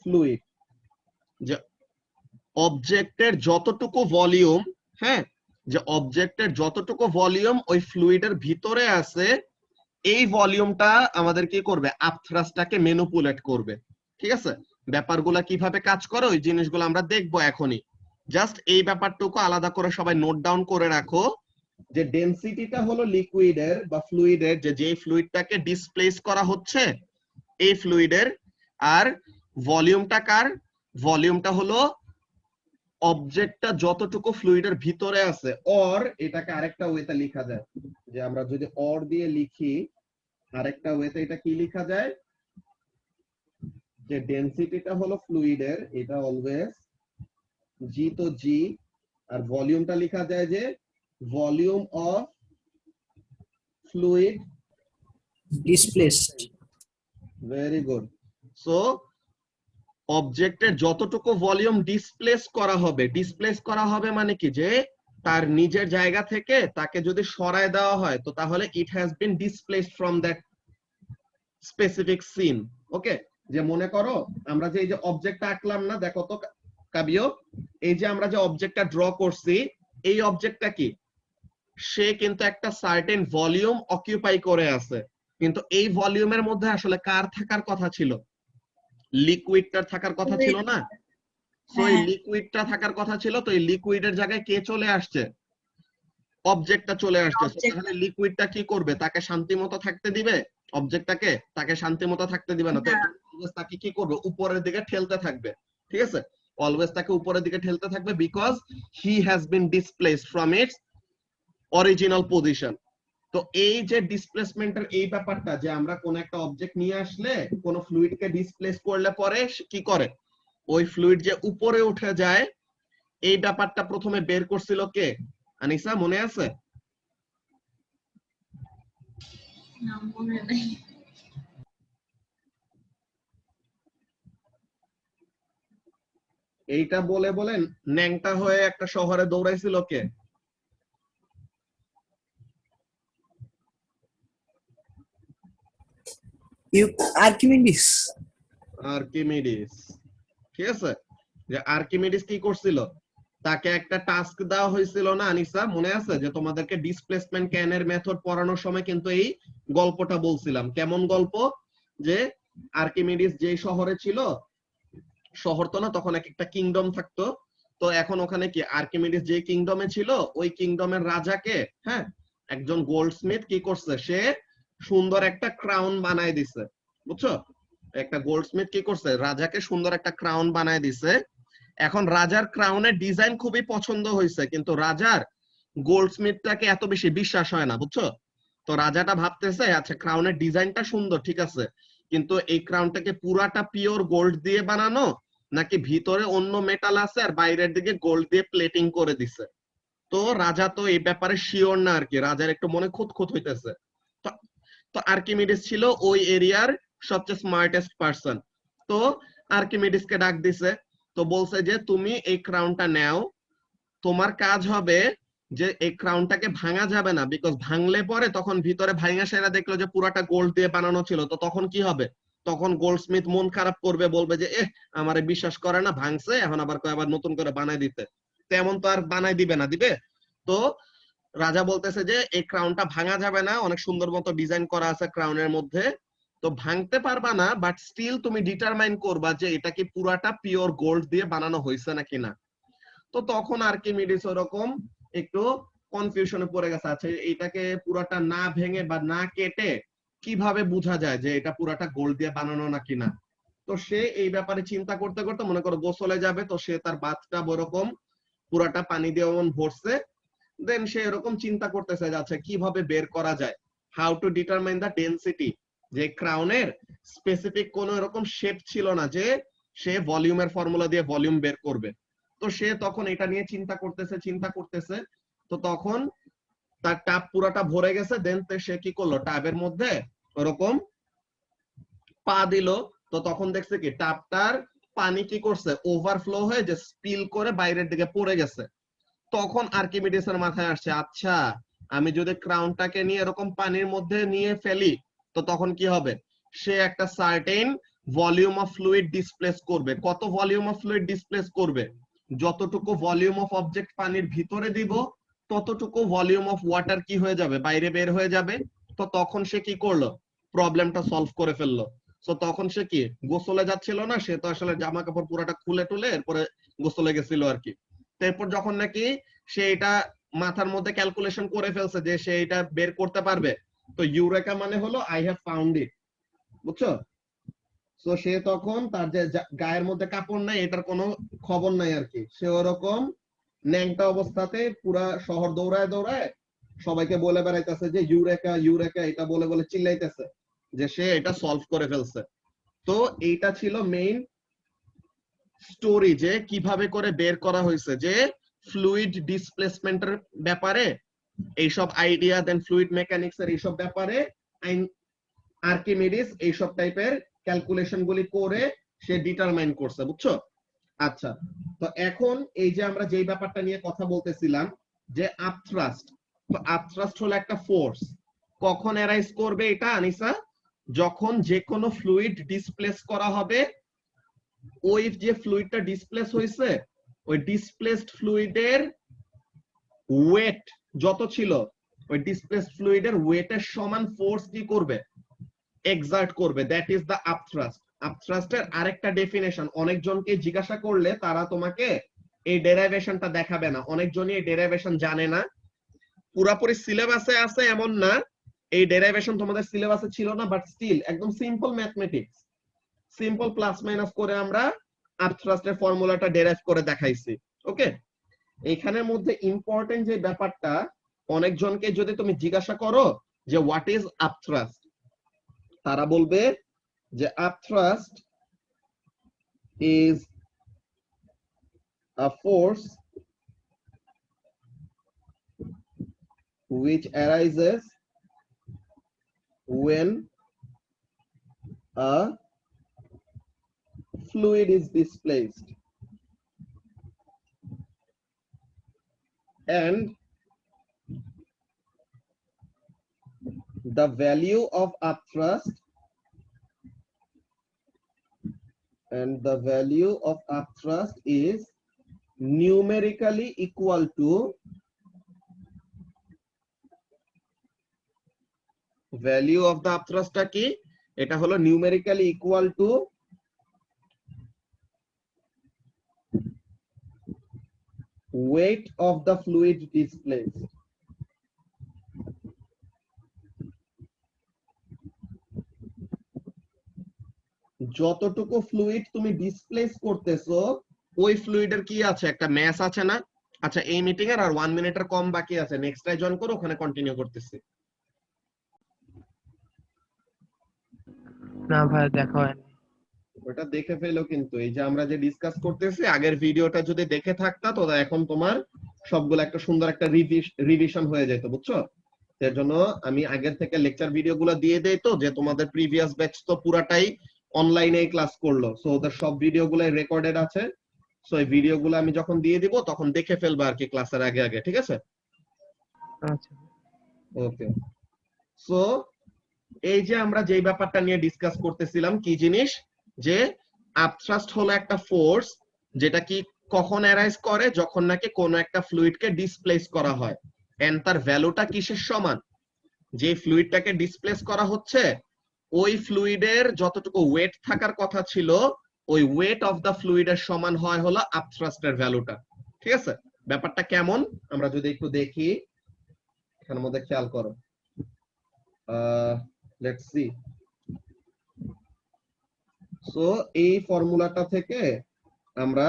fluid, যে অবজেক্টের যতটুকু ভলিউম, হ্যাঁ, যে অবজেক্টের যতটুকু ভলিউম ওই ফ্লুইডের ভিতরে আছে এই ভলিউমটা আমাদের কি করবে, আপথ্রাস্টটাকে ম্যানিপুলেট করবে। ঠিক আছে, ব্যাপারগুলো কিভাবে কাজ করে ওই জিনিসগুলো আমরা দেখবো এখনই। জাস্ট এই ব্যাপারটুকু আলাদা করে সবাই নোট ডাউন করে রাখো যে ডেনসিটিটা হলো লিকুইডের বা ফ্লুইডের, যে ফ্লুইডটাকে ডিসপ্লেস করা হচ্ছে এই ফ্লুইডের, আর ভলিউমটা কার, ভলিউমটা হলো অবজেক্টটা যতটুকু ফ্লুইডের ভিতরে আছে। অর এটাকে আরেকটা ওয়েতে লেখা যায়, যে আমরা যদি অর দিয়ে লিখি আরেকটা ওয়েতে এটা কি লেখা যায়, যে ডেনসিটিটা হলো ফ্লুইডের, এটা অলওয়েজ জি তো জি, আর ভলিউমটা লেখা যায় যে volume of fluid displaced. Very good. So অবজেক্টের যতটুকু ভলিউম ডিসপ্লেস করা হবে, ডিসপ্লেস করা হবে মানে কি, যে তার নিজের জায়গা থেকে তাকে যদি সরায় দেওয়া হয় তো তাহলে it has been displaced from that specific scene. Okay, যে মনে করো আমরা যে এই যে অবজেক্টটা আঁকলাম না, দেখো তো কাবিও, এই যে আমরা যে অবজেক্টটা ড্র করছি এই অবজেক্টটা কি, সে কিন্তু একটা সার্টেন ভলিউম অকিউপাই করে আছে, কিন্তু এই ভলিউমের মধ্যে আসলে কার থাকার কথা ছিল, লিকুইডটার থাকার কথা ছিল না। সো এই লিকুইডটা থাকার কথা ছিল, তো এই লিকুইডের জায়গায় কে চলে আসছে, অবজেক্টটা চলে আসছে। তাহলে লিকুইডটা কি করবে, তাকে শান্তিমতো থাকতে দিবে, অবজেক্টটাকে তাকে শান্তিমতো থাকতে দিবে না, তো অলওয়েজ তাকে কি করবে, উপরের দিকে ঠেলতে থাকবে। ঠিক আছে, অলওয়েজ তাকে উপরের দিকে ঠেলতে থাকবে, because he has been displaced from its original position. তো এই যে ডিসপ্লেসমেন্টের এই ব্যাপারটা, যে আমরা কোন একটা অবজেক্ট নিয়ে আসলে কোন ফ্লুইডকে ডিসপ্লেস করলে পরে কি করে, ওই ফ্লুইড যে উপরে উঠে যায়, এই ব্যাপারটা প্রথমে বের করছিল কে, আনিসা মনে আছে? না মনে নাই। এইটা বলে বলে ন্যাংটা হয়ে একটা শহরে দৌড়াইছিল কে? আর্কিমিডিস। আর্কিমিডিস। ঠিক আছে, যে আর্কিমিডিস কি করছিল, তাকে একটা টাস্ক দেওয়া হয়েছিল না আনিসা, মনে আছে? যে তোমাদেরকে ডিসপ্লেসমেন্ট ক্যানের মেথড পড়ানোর সময় কিন্তু এই গল্পটা বলছিলাম। কেমন গল্প, যে আর্কিমিডিস যে শহরে ছিল, শহর তো না, তখন এক একটা কিংডম থাকতো, তো এখন ওখানে কি আর্কিমিডিস যে কিংডমে ছিল ওই কিংডমের রাজাকে, হ্যাঁ, একজন গোল্ডস্মিথ কি করছে, সে সুন্দর একটা ক্রাউন বানায় দিছে, বুঝছো? একটা গোল্ডস্মিথ কি করছে, রাজাকে সুন্দর একটা ক্রাউন বানায় দিছে। এখন রাজার ক্রাউনের ডিজাইন খুবই পছন্দ হয়েছে, কিন্তু রাজার গোল্ডস্মিথটাকে এত বেশি বিশ্বাস হয় না, বুঝছো? তো রাজাটা ভাবতেছে আচ্ছা ক্রাউনের ডিজাইনটা সুন্দর, ঠিক আছে, কিন্তু এই ক্রাউনটাকে পুরাটা পিওর গোল্ড দিয়ে বানানো নাকি ভিতরে অন্য মেটাল আছে আর বাইরের দিকে গোল্ড দিয়ে প্লেটিং করে দিছে। তো রাজা তো এই ব্যাপারে শিওর না আর কি, রাজার একটু মনে খুঁতখুত হইতেছে। তো আর্কিমিডিস ছিল ওই এরিয়ার সবচেয়ে স্মার্টেস্ট পারসন। তো আর্কিমিডিসকে ডাক দিছে, তো বলছে যে তুমি এই ক্রাউনটা নাও, তোমার কাজ হবে যে এই ক্রাউনটাকে ভাঙা যাবে না, বিকজ ভাঙলে পরে তখন ভিতরে ভাঙা সেরা দেখলো যে পুরাটা গোল্ড দিয়ে বানানো ছিল, তো তখন কি হবে, তখন গোল্ডস্মিথ মন খারাপ করবে, বলবে যে আমারে বিশ্বাস করে না, ভাঙছে, এখন আবার আবার নতুন করে বানাই দিতে, তেমন তো আর বানাই দিবে না, দিবে? তো রাজা বলতেছে যে এই ক্রাউনটা ভাঙা যাবে না, অনেক সুন্দর মতো ডিজাইন করা আছে ক্রাউনের মধ্যে, তো ভাঙতে পারবা না, বাট স্টিল তুমি ডিটারমাইন করবা যে এটা কি পুরাটা পিওর গোল্ড দিয়ে বানানো হয়েছে নাকি না। তো তখন আর্কিমিডিস ওরকম একটু কনফিউশনে পড়ে গেছে, আচ্ছা এটাকে পুরাটা না ভেঙে বা না কেটে কিভাবে বোঝা যায় যে এটা পুরাটা গোল্ড দিয়ে বানানো নাকি না। তো সে এই ব্যাপারে চিন্তা করতে করতে, মনে করো গোসলে যাবে, তো সে তার বাথটা ওরকম পুরাটা পানি দিয়ে ভরছে, দেন সে এরকম চিন্তা করতেছে যে আচ্ছা কিভাবে বের করা যায়, how to determine the density, যে ক্রাউনের স্পেসিফিক কোন এরকম শেপ ছিল না যে সে ভলিউমের ফর্মুলা দিয়ে ভলিউম বের করবে। তো সে তখন এটা নিয়ে চিন্তা করতেছে, তো তখন তার টাব পুরাটা ভরে গেছে, দেন সে কি করলো, টাবের মধ্যে ওরকম পা দিল, তো তখন দেখছে কি টাবটার পানি কি করছে, ওভারফ্লো হয়ে যে স্পিল করে বাইরের দিকে পড়ে গেছে। তখন আর্কিমিডিসের মাথায় আসছে আচ্ছা আমি যদি ক্রাউনটাকে নিয়ে এরকম পানির মধ্যে নিয়ে ফেলি তো তখন কি হবে, সে একটা certain volume of fluid displace করবে। কত ভলিউম অফ ফ্লুইড ডিসপ্লেস করবে, যতটুকু ভলিউম অফ অবজেক্ট পানির ভিতরে দিব ততটুকু ভলিউম অফ ওয়াটার কি হয়ে যাবে, বাইরে বের হয়ে যাবে। তো তখন সে কি করলো, প্রবলেমটা সলভ করে ফেললো। তো তখন সে কি গোসলে যাচ্ছিল না, সে তো আসলে জামা কাপড় পুরাটা খুলে টুলে এরপরে গোসলে গেছিল আর কি। তারপর যখন নাকি সে এটা মাথার মধ্যে ক্যালকুলেশন করে ফেলছে যে সে এটা বের করতে পারবে, তো ইউরেকা মানে হলো আই হ্যাভ ফাউন্ড ইট, বুঝছো? তো সে তখন তার যে গায়ের মধ্যে কাপড় নাই এটার কোনো খবর নাই আর কি, সে ওরকম ন্যাংটা অবস্থাতে পুরা শহর দৌড়ায় দৌড়ায় সবাইকে বলে বেড়াইতেছে যে ইউরেকা ইউরেকা, এটা বলে বলে চিল্লাইতেছে যে সে এটা সলভ করে ফেলছে। তো এইটা ছিল মেইন স্টোরি, যে কিভাবে করে বের করা হয়েছে যে ফ্লুইড ডিসপ্লেসমেন্টের ব্যাপারে এইসব আইডিয়া, দেন ফ্লুইড মেকানিক্স এর এইসব ব্যাপারে আর্কিমিডিস এইসব টাইপের ক্যালকুলেশন গুলি করে সে ডিটারমাইন করছে, বুঝছো? আচ্ছা, তো এখন এই যে আমরা যেই ব্যাপারটা নিয়ে কথা বলতেছিলাম যে আপথ্রাস্ট, তো আপথ্রাস্ট হলো একটা ফোর্স। কখন অ্যারাইজ করবে এটা আনিসা? যখন যে কোনো ফ্লুইড ডিসপ্লেস করা হবে, ওই যে ফ্লুইডটা ডিসপ্লেস হয়েছে ওই ডিসপ্লেসড ফ্লুইডের ওয়েট যত ছিল ওই ডিসপ্লেসড ফ্লুইডের ওয়েটের সমান ফোর্স কি করবে, এক্সার্ট করবে। That is the upthrust. আপথ্রাস্টের আরেকটা ডেফিনেশন অনেকজনকে জিজ্ঞাসা করলে তারা তোমাকে এই ডেরাইভেশনটা দেখাবে না, অনেকজনই এই ডেরাইভেশন জানে না। পুরাপুরি সিলেবাসে আছে এমন না, এই ডেরাইভেশন তোমাদের সিলেবাসে ছিল না, বাট স্টিল একদম simple mathematics, simple plus minus করে আমরা আপথ্রাস্টের ফর্মুলাটা ডেরাইভ করে দেখাইছি। ওকে, এইখানের মধ্যে ইম্পর্টেন্ট যে ব্যাপারটা, অনেকজনকে যদি তুমি জিজ্ঞাসা করো যে হোয়াট ইজ আপথ্রাস্ট, তারা বলবে যে upthrust is a force which arises when a fluid is displaced and the value of upthrust is numerically equal to value of the upthrust টা কি, এটা হলো numerically equal to weight of the fluid displaced। যতটুকু fluid তুমি displace করতেছো ওই ফ্লুইডের কি আছে, একটা ম্যাস আছে না? আচ্ছা, এই মিটিং এর আর 1 মিনিটের কম বাকি আছে, নেক্সট টাই জয়েন করো, ওখানে কন্টিনিউ করতেছি। না ভাই দেখা হয়নি। ওটা দেখে ফেলো, কিন্তু এই যে আমরা যে ডিসকাস করতেছি আগের ভিডিওটা যদি দেখে থাকতা তো এখন তোমার সবগুলো একটা সুন্দর একটা রিভিশন হয়ে যেত, বুঝছো? এর জন্য আমি আগের থেকে লেকচার ভিডিওগুলো দিয়ে দেই, তো যে তোমাদের প্রিভিয়াস ব্যাচ তো পুরাটাই অনলাইনে ক্লাস করলো, সো ওদের সব ভিডিওগুলো রেকর্ডেড আছে। সো এই ভিডিওগুলো আমি যখন দিয়ে দিব তখন দেখে ফেলবা আর কি ক্লাসের আগে আগে, ঠিক আছে? আচ্ছা ওকে, সো এই যে আমরা যেই ব্যাপারটা নিয়ে ডিসকাস করতেছিলাম, কি জিনিস, যে আপথ্রাস্ট হলো একটা ফোর্স যেটা কি কখন অ্যারাইজ করে, যখন নাকি কোনো একটা ফ্লুইডকে ডিসপ্লেস করা হয়, এন্ড তার ভ্যালুটা কিসের সমান, যে ফ্লুইডটাকে ডিসপ্লেস করা হচ্ছে ওই ফ্লুইডের যতটুকু ওয়েট থাকার কথা ছিল ওই ওয়েট অফ দা ফ্লুইডের সমান হয় হলো আপথ্রাস্টের ভ্যালুটা। ঠিক আছে, ব্যাপারটা কেমন আমরা যদি একটু দেখি, এখানের মধ্যে খেয়াল করো। লেটস সি, সো এই ফর্মুলাটা থেকে আমরা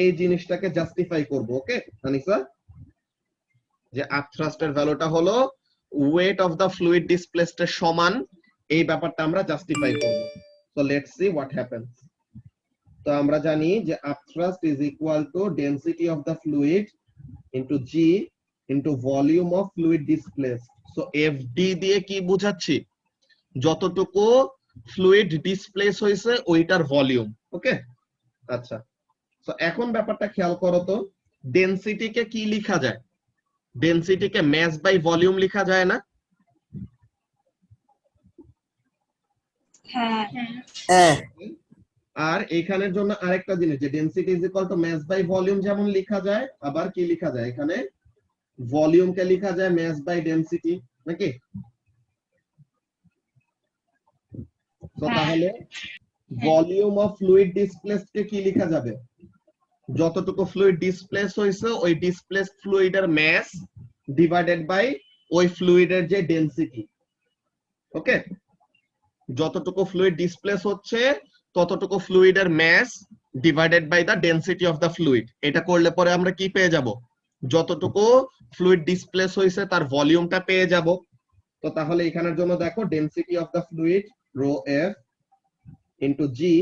এই জিনিসটাকে জাস্টিফাই করব। ওকে আনিসা, যে আপথ্রাস্টের ভ্যালুটা হলো weight of the fluid displaced এর সমান, এই ব্যাপারটা আমরা জাস্টিফাই করব। So let's see what happens. তো আমরা জানি যে upthrust is equal to density of the fluid into g into volume of fluid displaced. So FD দিয়ে কি বোঝাচ্ছি, যতটুকু ফ্লুইড ডিসপ্লেস হয়েছে ওইটার ভলিউম। ওকে, আচ্ছা, তো এখন ব্যাপারটা খেয়াল করো তো, ডেনসিটিকে কি লেখা যায়? ডেনসিটিকে মাস বাই ভলিউম লেখা যায় না? হ্যাঁ হ্যাঁ আর এখানের জন্য আরেকটা জিনিস, যে density is equal to mass by volume যেমন লেখা যায়, আবার কি লেখা যায় এখানে ভলিউমকে লেখা যায় মাস বাই ডেনসিটি, নাকি? তো তাহলে ভলিউম অফ ফ্লুইড ডিসপ্লেসড কে কি লেখা যাবে? যতটুকু ফ্লুইড ডিসপ্লেস হইছে ওই ডিসপ্লেসড ফ্লুইডের মাস ডিভাইডেড বাই ওই ফ্লুইডের যে ডেনসিটি। ওকে, যতটুকু ফ্লুইড ডিসপ্লেস হচ্ছে ততটুকু ফ্লুইডের mass divided by the density of the fluid. এটা করলে পরে আমরা কি পেয়ে যাব? যতটুকু ফ্লুইড ডিসপ্লেস হইছে তার ভলিউমটা পেয়ে যাব। তো তাহলে এখানের জন্য দেখো density of the fluid rho f into g,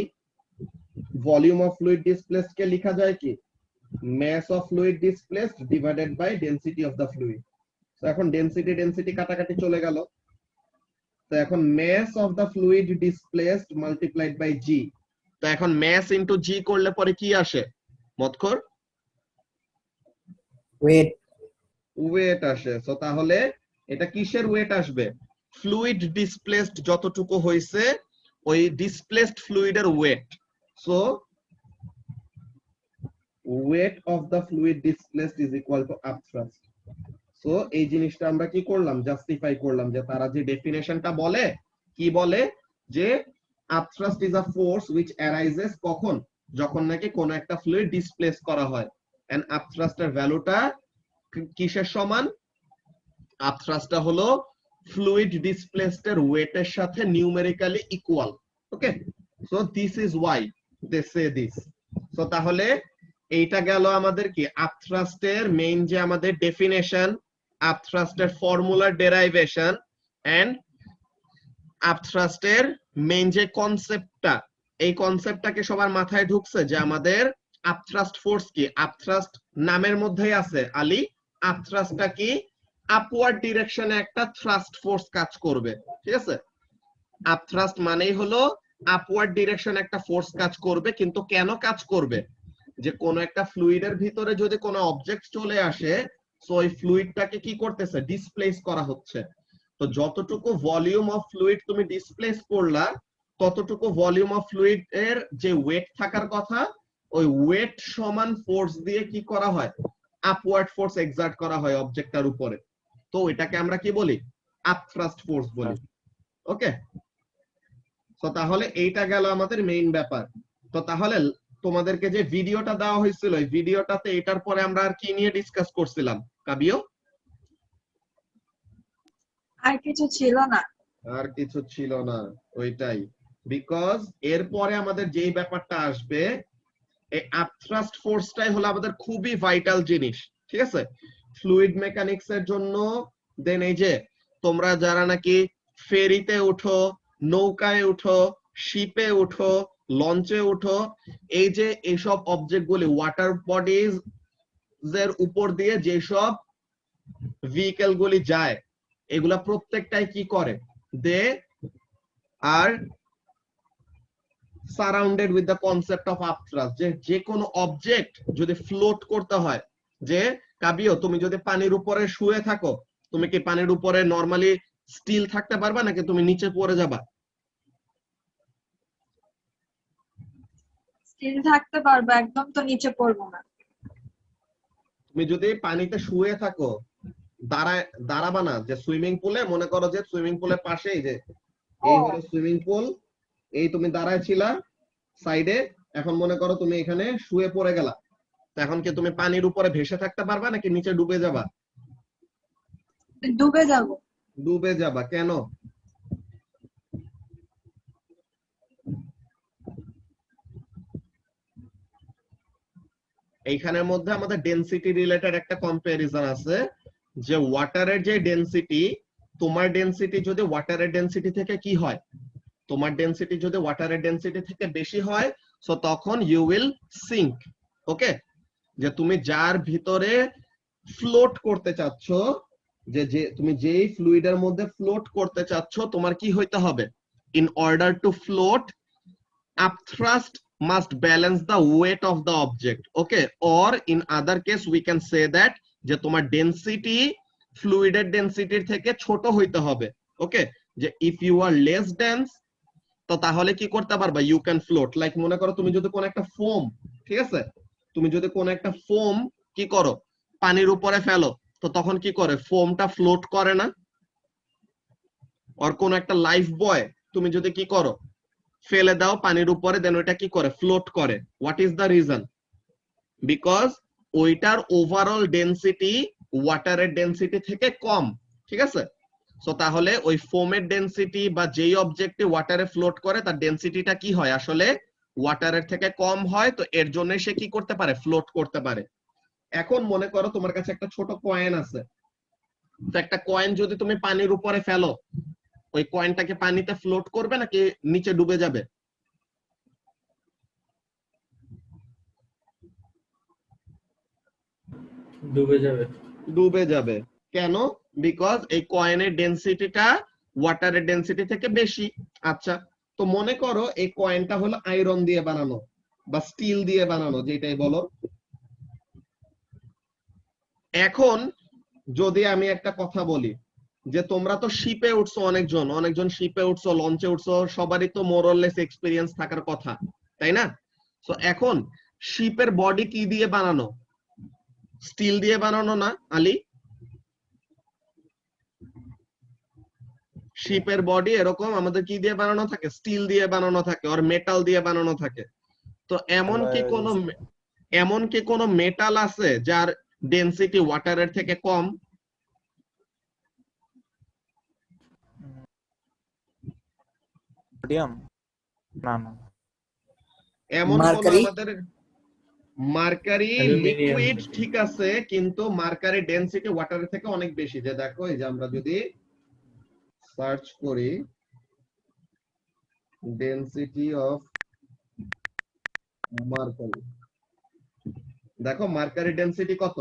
volume of fluid displaced কে লেখা যায় কি mass of fluid displaced divided by density of the fluid. তো এখন ডেনসিটি কাটাকাটি চলে গেল। তো এখন mass of the fluid displaced multiplied by g, তো এখন mass into g করলে পরে কি আসে মতকর? ওয়েট আসে। সো তাহলে এটা কিসের ওয়েট আসবে? ফ্লুইড ডিসপ্লেসড যতটুকু হইছে ওই ডিসপ্লেসড ফ্লুইডের weight. So weight of the fluid displaced is equal to upthrust. So এই জিনিসটা আমরা কি করলাম? জাস্টিফাই করলাম যে তারা যে ডেফিনেশনটা বলে, কি বলে যে upthrust is a force which arises কখন? যখন নাকি কোন একটা ফ্লুইড ডিসপ্লেস করা হয়। এন্ড আপথ্রাস্টের ভ্যালুটা কিসের সমান? আপথ্রাস্টটা হলো ফ্লুইড ডিসপ্লেসড এর ওয়েটের সাথে numerically equal. Okay, so this is why they say this. So তাহলে এইটা গেল আমাদের কি আপথ্রাস্টের মেইন যে আমাদের ডেফিনেশন, আপথ্রাস্টের ফর্মুলার ডেরাইভেশন এন্ড আপথ্রাস্টের মেইন যে কনসেপ্টটা, এই কনসেপ্টটাকে সবার মাথায় ঢুকছে যে আমাদের আপথ্রাস্ট ফোর্স কি? আপথ্রাস্ট নামের মধ্যেই আছে আলী, আপথ্রাস্টটা কি আপওয়ার্ড ডিরেকশনে একটা থ্রাস্ট ফোর্স কাজ করবে। ঠিক আছে, আপথ্রাস্ট মানেই হলো আপওয়ার্ড ডিরেকশনে একটা ফোর্স কাজ করবে। কিন্তু কেন কাজ করবে? যে কোন একটা ফ্লুইডের ভিতরে যদি কোনো অবজেক্ট চলে আসে, সো ওই ফ্লুইডটাকে কি করতেছে? ডিসপ্লেস করা হচ্ছে। তো যতটুকু ভলিউম অফ ফ্লুইড তুমি ডিসপ্লেস করলা ততটুকু ভলিউম অফ ফ্লুইড এর যে ওয়েট থাকার কথা, ওই ওয়েট সমান ফোর্স দিয়ে কি করা হয়? আপওয়ার্ড ফোর্স এক্সার্ট করা হয় অবজেক্টটার উপরে। তো এটাকে আমরা কি বলি? আপথ্রাস্ট ফোর্স বলি। ওকে, তো তাহলে এইটা গেল আমাদের মেইন ব্যাপার। তো তাহলে তোমাদেরকে যে ভিডিওটা দেওয়া হয়েছিল, এই ভিডিওটাতে এটার পরে আমরা আর কি নিয়ে ডিসকাস করছিলাম কাবিও? আর কিছু ছিল না। আর কিছু ছিল না, ওইটাই। বিকজ এরপরে আমাদের যেই ব্যাপারটা আসবে, এই আপথ্রাস্ট ফোর্সটাই হলো আমাদের খুবই ভাইটাল জিনিস। ঠিক আছে, ফ্লুইড মেকানিক্স এর জন্য। দেন এই যে তোমরা যারা নাকি ফেরিতে উঠো, নৌকায় উঠো, শিপে উঠো, লঞ্চে উঠো, এই যে এইসব অবজেক্ট গুলি ওয়াটার বডিজ এর উপর দিয়ে যেসব ভেহিকেল গুলি যায়, এগুলা প্রত্যেকটাই কি করে? They are surrounded with the concept of upthrust. যে কোনো অবজেক্ট যদি ফ্লোট করতে হয়, যে কাবিও তুমি যদি পানির উপরে শুয়ে থাকো, তুমি কি পানির উপরে নরমালি স্টিল থাকতে পারবা নাকি তুমি নিচে পড়ে যাবা? স্টিল থাকতে পারবো, একদম তো নিচে পড়বো না। তুমি যদি পানিতে শুয়ে থাকো, দাঁড়াবা না। যে সুইমিং পুলে, মনে করো যে সুইমিং পুলের পাশেই যে এই হলো সুইমিং পুল, এই তুমি দাঁড়ায় ছিলা সাইডে, এখন মনে করো তুমি এখানে শুয়ে পড়ে গেলা, এখন কি তুমি পানির উপরে ভেসে থাকতে পারবা নাকি নিচে ডুবে যাবা? ডুবে যাব। ডুবে যাবা। কেন? এইখানের মধ্যে আমাদের ডেনসিটি রিলেটেড একটা কম্পারিজন আছে, যে ওয়াটারের যে ডেনসিটি, তোমার ডেনসিটি যদি ওয়াটারের ডেনসিটি থেকে কি হয়? তোমার ডেনসিটি যদি ওয়াটারের ডেনসিটি থেকে বেশি হয়, সো তখন ইউ উইল সিঙ্ক। ওকে, যে তুমি যার ভিতরে ফ্লোট করতে চাচ্ছ, যে তুমি যেই ফ্লুইডের মধ্যে ফ্লোট করতে চাচ্ছ, তোমার কি হইতে হবে? In order to float, upthrust must balance the weight of the object. Okay, or in other case we can say that যে তোমার ডেনসিটি ফ্লুইডের ডেনসিটির থেকে ছোট হইতে হবে। ওকে, যে if you are less dense, তো তাহলে কি করতে পারবা, ইউ ক্যান ফ্লোট। লাইক মনে করো তুমি যদি কোন একটা ফোম, ঠিক আছে, তুমি যদি কোন একটা ফোম কি করো, পানির উপরে ফেলো, তো তখন কি করে, ফোমটা ফ্লোট করে না? আর কোন একটা লাইফ বয় তুমি যদি কি করো, ফেলে দাও পানির উপরে, দেন ওইটা কি করে, ফ্লোট করে। What is the reason? Because ওইটার ওভারঅল ডেনসিটি ওয়াটারের ডেনসিটি থেকে কম, ঠিক আছে। সো তাহলে ওই ফোমের ডেনসিটি বা যেই অবজেক্টে ওয়াটারে ফ্লোট করে তার ডেনসিটিটা কি হয়, আসলে ওয়াটারের থেকে কম হয়, তো এর জন্য সে কি করতে পারে, ফ্লোট করতে পারে। এখন মনে করো তোমার কাছে একটা ছোট কয়েন আছে, তো একটা কয়েন যদি তুমি পানির উপরে ফেলো, ওই কয়েনটাকে পানিতে ফ্লোট করবে নাকি নিচে ডুবে যাবে? ডুবে যাবে। ডুবে যাবে। কেন? বিকজ এই কয়েনের ডেনসিটিটা ওয়াটারের ডেনসিটি থেকে বেশি। আচ্ছা, তো মনে করো এই কয়েনটা হলো আয়রন দিয়ে বানানো বা স্টিল দিয়ে বানানো, যেটাই বলো। এখন যদি আমি একটা কথা বলি যে তোমরা তো শিপে উঠছো, অনেকজন শিপে উঠছো, লঞ্চে উঠছো, সবারই তো মোরলেস এক্সপিরিয়েন্স থাকার কথা, তাই না? তো এখন শিপের বডি কি দিয়ে বানানো? স্টিল দিয়ে বানানো না আলী? শিপের বডি এরকম আমাদের কি দিয়ে বানানো থাকে, স্টিল দিয়ে বানানো থাকে, আর মেটাল দিয়ে বানানো থাকে। তো এমন কি কোনো মেটাল আছে যার ডেনসিটি ওয়াটারের থেকে কম? সোডিয়াম? না না। এমন কোন Mercury? আমাদের মার্কারি অ্যালুমিনিয়াম। লিকুইড, ঠিক আছে, কিন্তু মার্কারি ডেনসিটি ওয়াটারের থেকে অনেক বেশি। যে দেখো, এই যে আমরা যদি সার্চ করি ডেনসিটি অফ মার্কারি, দেখো মার্কারি ডেনসিটি কত,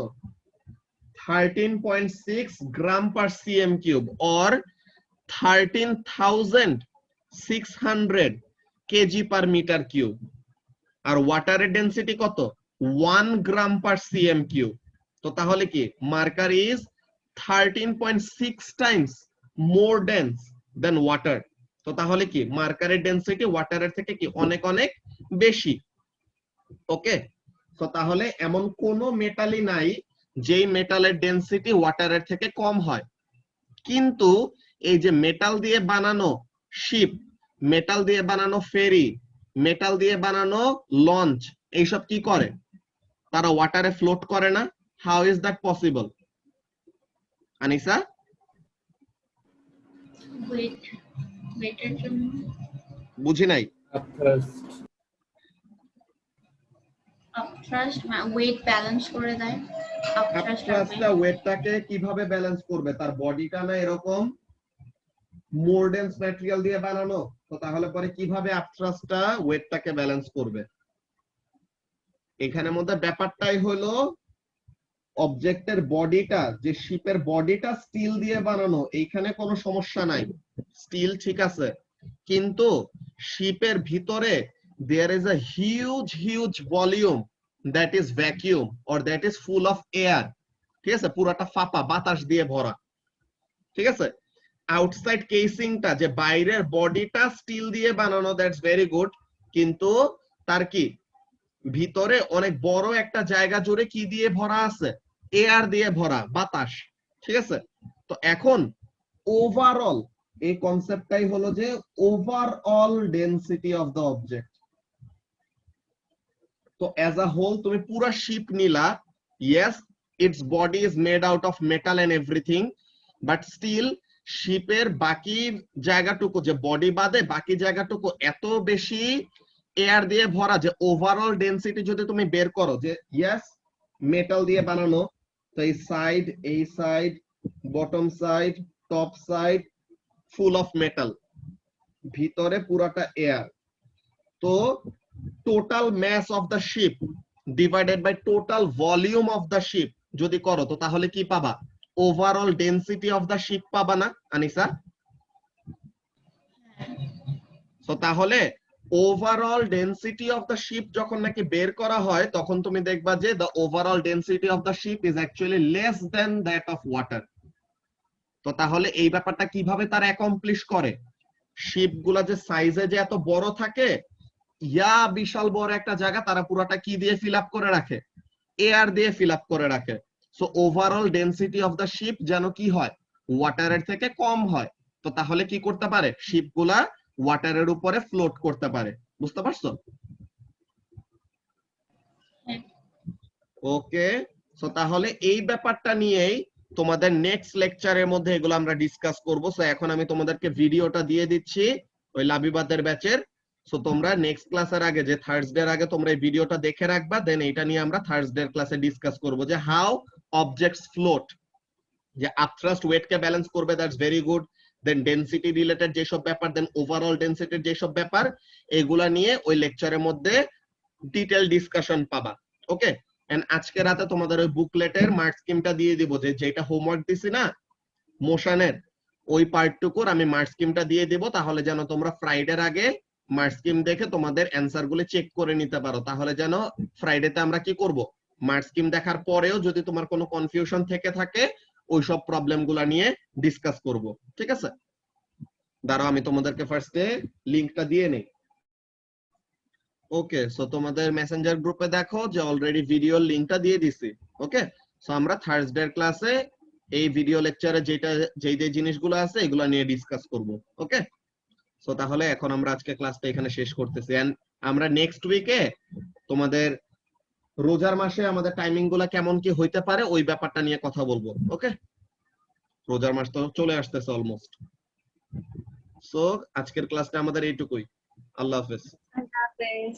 13.6 gram per CM cube or 13,600 KG per metre cube. আর ওয়াটারের ডেনসিটি কত, 1 গ্রাম পার সিএম কিউব। তো তাহলে কি, mercury is 13.6 times more dense than water. তো তাহলে কি, মার্কারের ডেনসিটি ওয়াটারের থেকে কি অনেক অনেক বেশি। ওকে, তো তাহলে এমন কোন মেটালই নাই যেই মেটালের ডেনসিটি ওয়াটারের থেকে কম হয়। কিন্তু এই যে মেটাল দিয়ে বানানো শিপ, মেটাল দিয়ে বানানো ফেরি, মেটাল দিয়ে বানানো লঞ্চ, এইসব কি করে, তারা ওয়াটারে ফ্লোট করে না। How is that possible Anisa? ওয়েটের জন্য। বুঝি নাই। আপথ্রাস্ট ওয়েট ব্যালেন্স করে দেয়। আপথ্রাস্টটা ওয়েটটাকে কিভাবে ব্যালেন্স করবে? তার বডিটা না এরকম মোরডেন্স ম্যাটেরিয়াল দিয়ে বানানো, তো তাহলে পরে কিভাবে আপথ্রাস্টটা ওয়েটটাকে ব্যালেন্স করবে? এখানের মধ্যে ব্যাপারটাই হলো অবজেক্টের বডিটা, যে শিপের বডিটা স্টিল দিয়ে বানানো, এইখানে কোনো সমস্যা নাই, স্টিল ঠিক আছে, কিন্তু শিপের ভিতরে there is a huge volume that is vacuum or that is full of air, ঠিক আছে, পুরাটা ফাঁপা বাতাস দিয়ে ভরা, ঠিক আছে। আউটসাইড কেসিংটা, যে বাইরের বডিটা স্টিল দিয়ে বানানো, দ্যাটস ভেরি গুড, কিন্তু তার কি ভিতরে অনেক বড় একটা জায়গা জুড়ে কি দিয়ে ভরা আছে, এয়ার দিয়ে ভরা, বাতাস, ঠিক আছে। তো এখন ওভারঅল এই কনসেপ্টটাই হলো যে overall density of the object. তো অ্যাজ আ হোল তুমি পুরো শিপ নিলা, yes it's body is made out of metal and everything, but still শিপের বাকি জায়গাটুকু, যে বডি বাদে বাকি জায়গাটুকু এত বেশি এয়ার দিয়ে ভরা যে ওভারঅল ডেনসিটি যদি তুমি বের করো, যে ইয়েস মেটাল দিয়ে বানানো, তো এই side bottom side top side full of metal, ভিতরে পুরাটা এয়ার। তো total mass of the ship divided by total volume of the ship যদি করো, তো তাহলে কি পাবা, overall density of the ship পাবা না আনিসা? তো তাহলে overall density of the ship যখন নাকি বের করা হয়, তখন তুমি দেখবা যে the overall density of the ship is actually less than that of water. তো তাহলে এই ব্যাপারটা কিভাবে তারা অ্যাকমপ্লিশ করে, শিপ গুলা যে সাইজে যে এত বড় থাকে, ইয়া বিশাল বড় একটা জায়গা তারা পুরাটা কি দিয়ে ফিল আপ করে রাখে? এয়ার দিয়ে ফিল আপ করে রাখে। So overall density of the sheep যেন কি হয়? ওয়াটারের থেকে কম হয়। তো তাহলে কি করতে পারে? শিপ গুলা ওয়াটারের উপরে ফ্লোট করতে পারে। বুঝতে পারছো? ওকে, সো তাহলে এই ব্যাপারটা নিয়েই তোমাদের নেক্সট লেকচারের মধ্যে এগুলো আমরা ডিসকাস করব। সো এখন আমি তোমাদেরকে ভিডিওটা দিয়ে দিচ্ছি ওই লাবিবাদের ব্যাচের। সো তোমরা নেক্সট ক্লাসের আগে, যে থার্সডের আগে তোমরা এই ভিডিওটা দেখে রাখবা, দেন এটা নিয়ে আমরা থার্সডের ক্লাসে ডিসকাস করব যে হাউ অবজেক্টস ফ্লোট। যে আপথ্রাস্ট ওয়েট কে ব্যালেন্স করবে, that's very good. Then density related যেসব ব্যাপার, দেন ওভারঅল ডেনসিটির যেসব ব্যাপার, এগুলা নিয়ে ওই লেকচারের মধ্যে ডিটেইল ডিসকাশন পাবা। ওকে, এন্ড আজকে রাতে তোমাদের ওই বুকলেটের মার্ক স্কিমটা দিয়ে দিব, যে যেটা হোমওয়ার্ক দিছি না মোশনের, ওই পার্টটুকুর আমি মার্ক স্কিমটা দিয়ে দিব, তাহলে যেন তোমরা ফ্রাইডের আগে মার্ক স্কিম দেখে তোমাদের অ্যানসার গুলো চেক করে নিতে পারো। তাহলে যেন ফ্রাইডেতে আমরা কি করব, মার্ক স্কিম দেখার পরেও যদি তোমার কোনো কনফিউশন থেকে থাকে ওইসব প্রবলেম গুলা নিয়ে ডিসকাস করব। ঠিক আছে, দাঁড়াও আমি তোমাদেরকে ফার্স্টে লিংকটা দিয়ে নেই। ওকে, সো তোমাদের মেসেঞ্জার গ্রুপে দেখো যে অলরেডি ভিডিও লিংকটা দিয়ে দিছি। ওকে, সো আমরা থার্সডে ক্লাসে এই ভিডিও লেকচারে যেটা যেই যে জিনিসগুলো আছে এগুলো নিয়ে ডিসকাস করব। ওকে, সো তাহলে এখন আমরা আজকে ক্লাসটা এখানে শেষ করতেছি। এন্ড আমরা নেক্সট উইকে তোমাদের রোজার মাসে আমাদের টাইমিং গুলা কেমন কি হইতে পারে ওই ব্যাপারটা নিয়ে কথা বলবো। ওকে, রোজার মাস তো চলে আসতেছে অলমোস্ট। সো আজকের ক্লাসটা আমাদের এইটুকুই। আল্লাহ হাফেজ। আল্লাহ হাফেজ।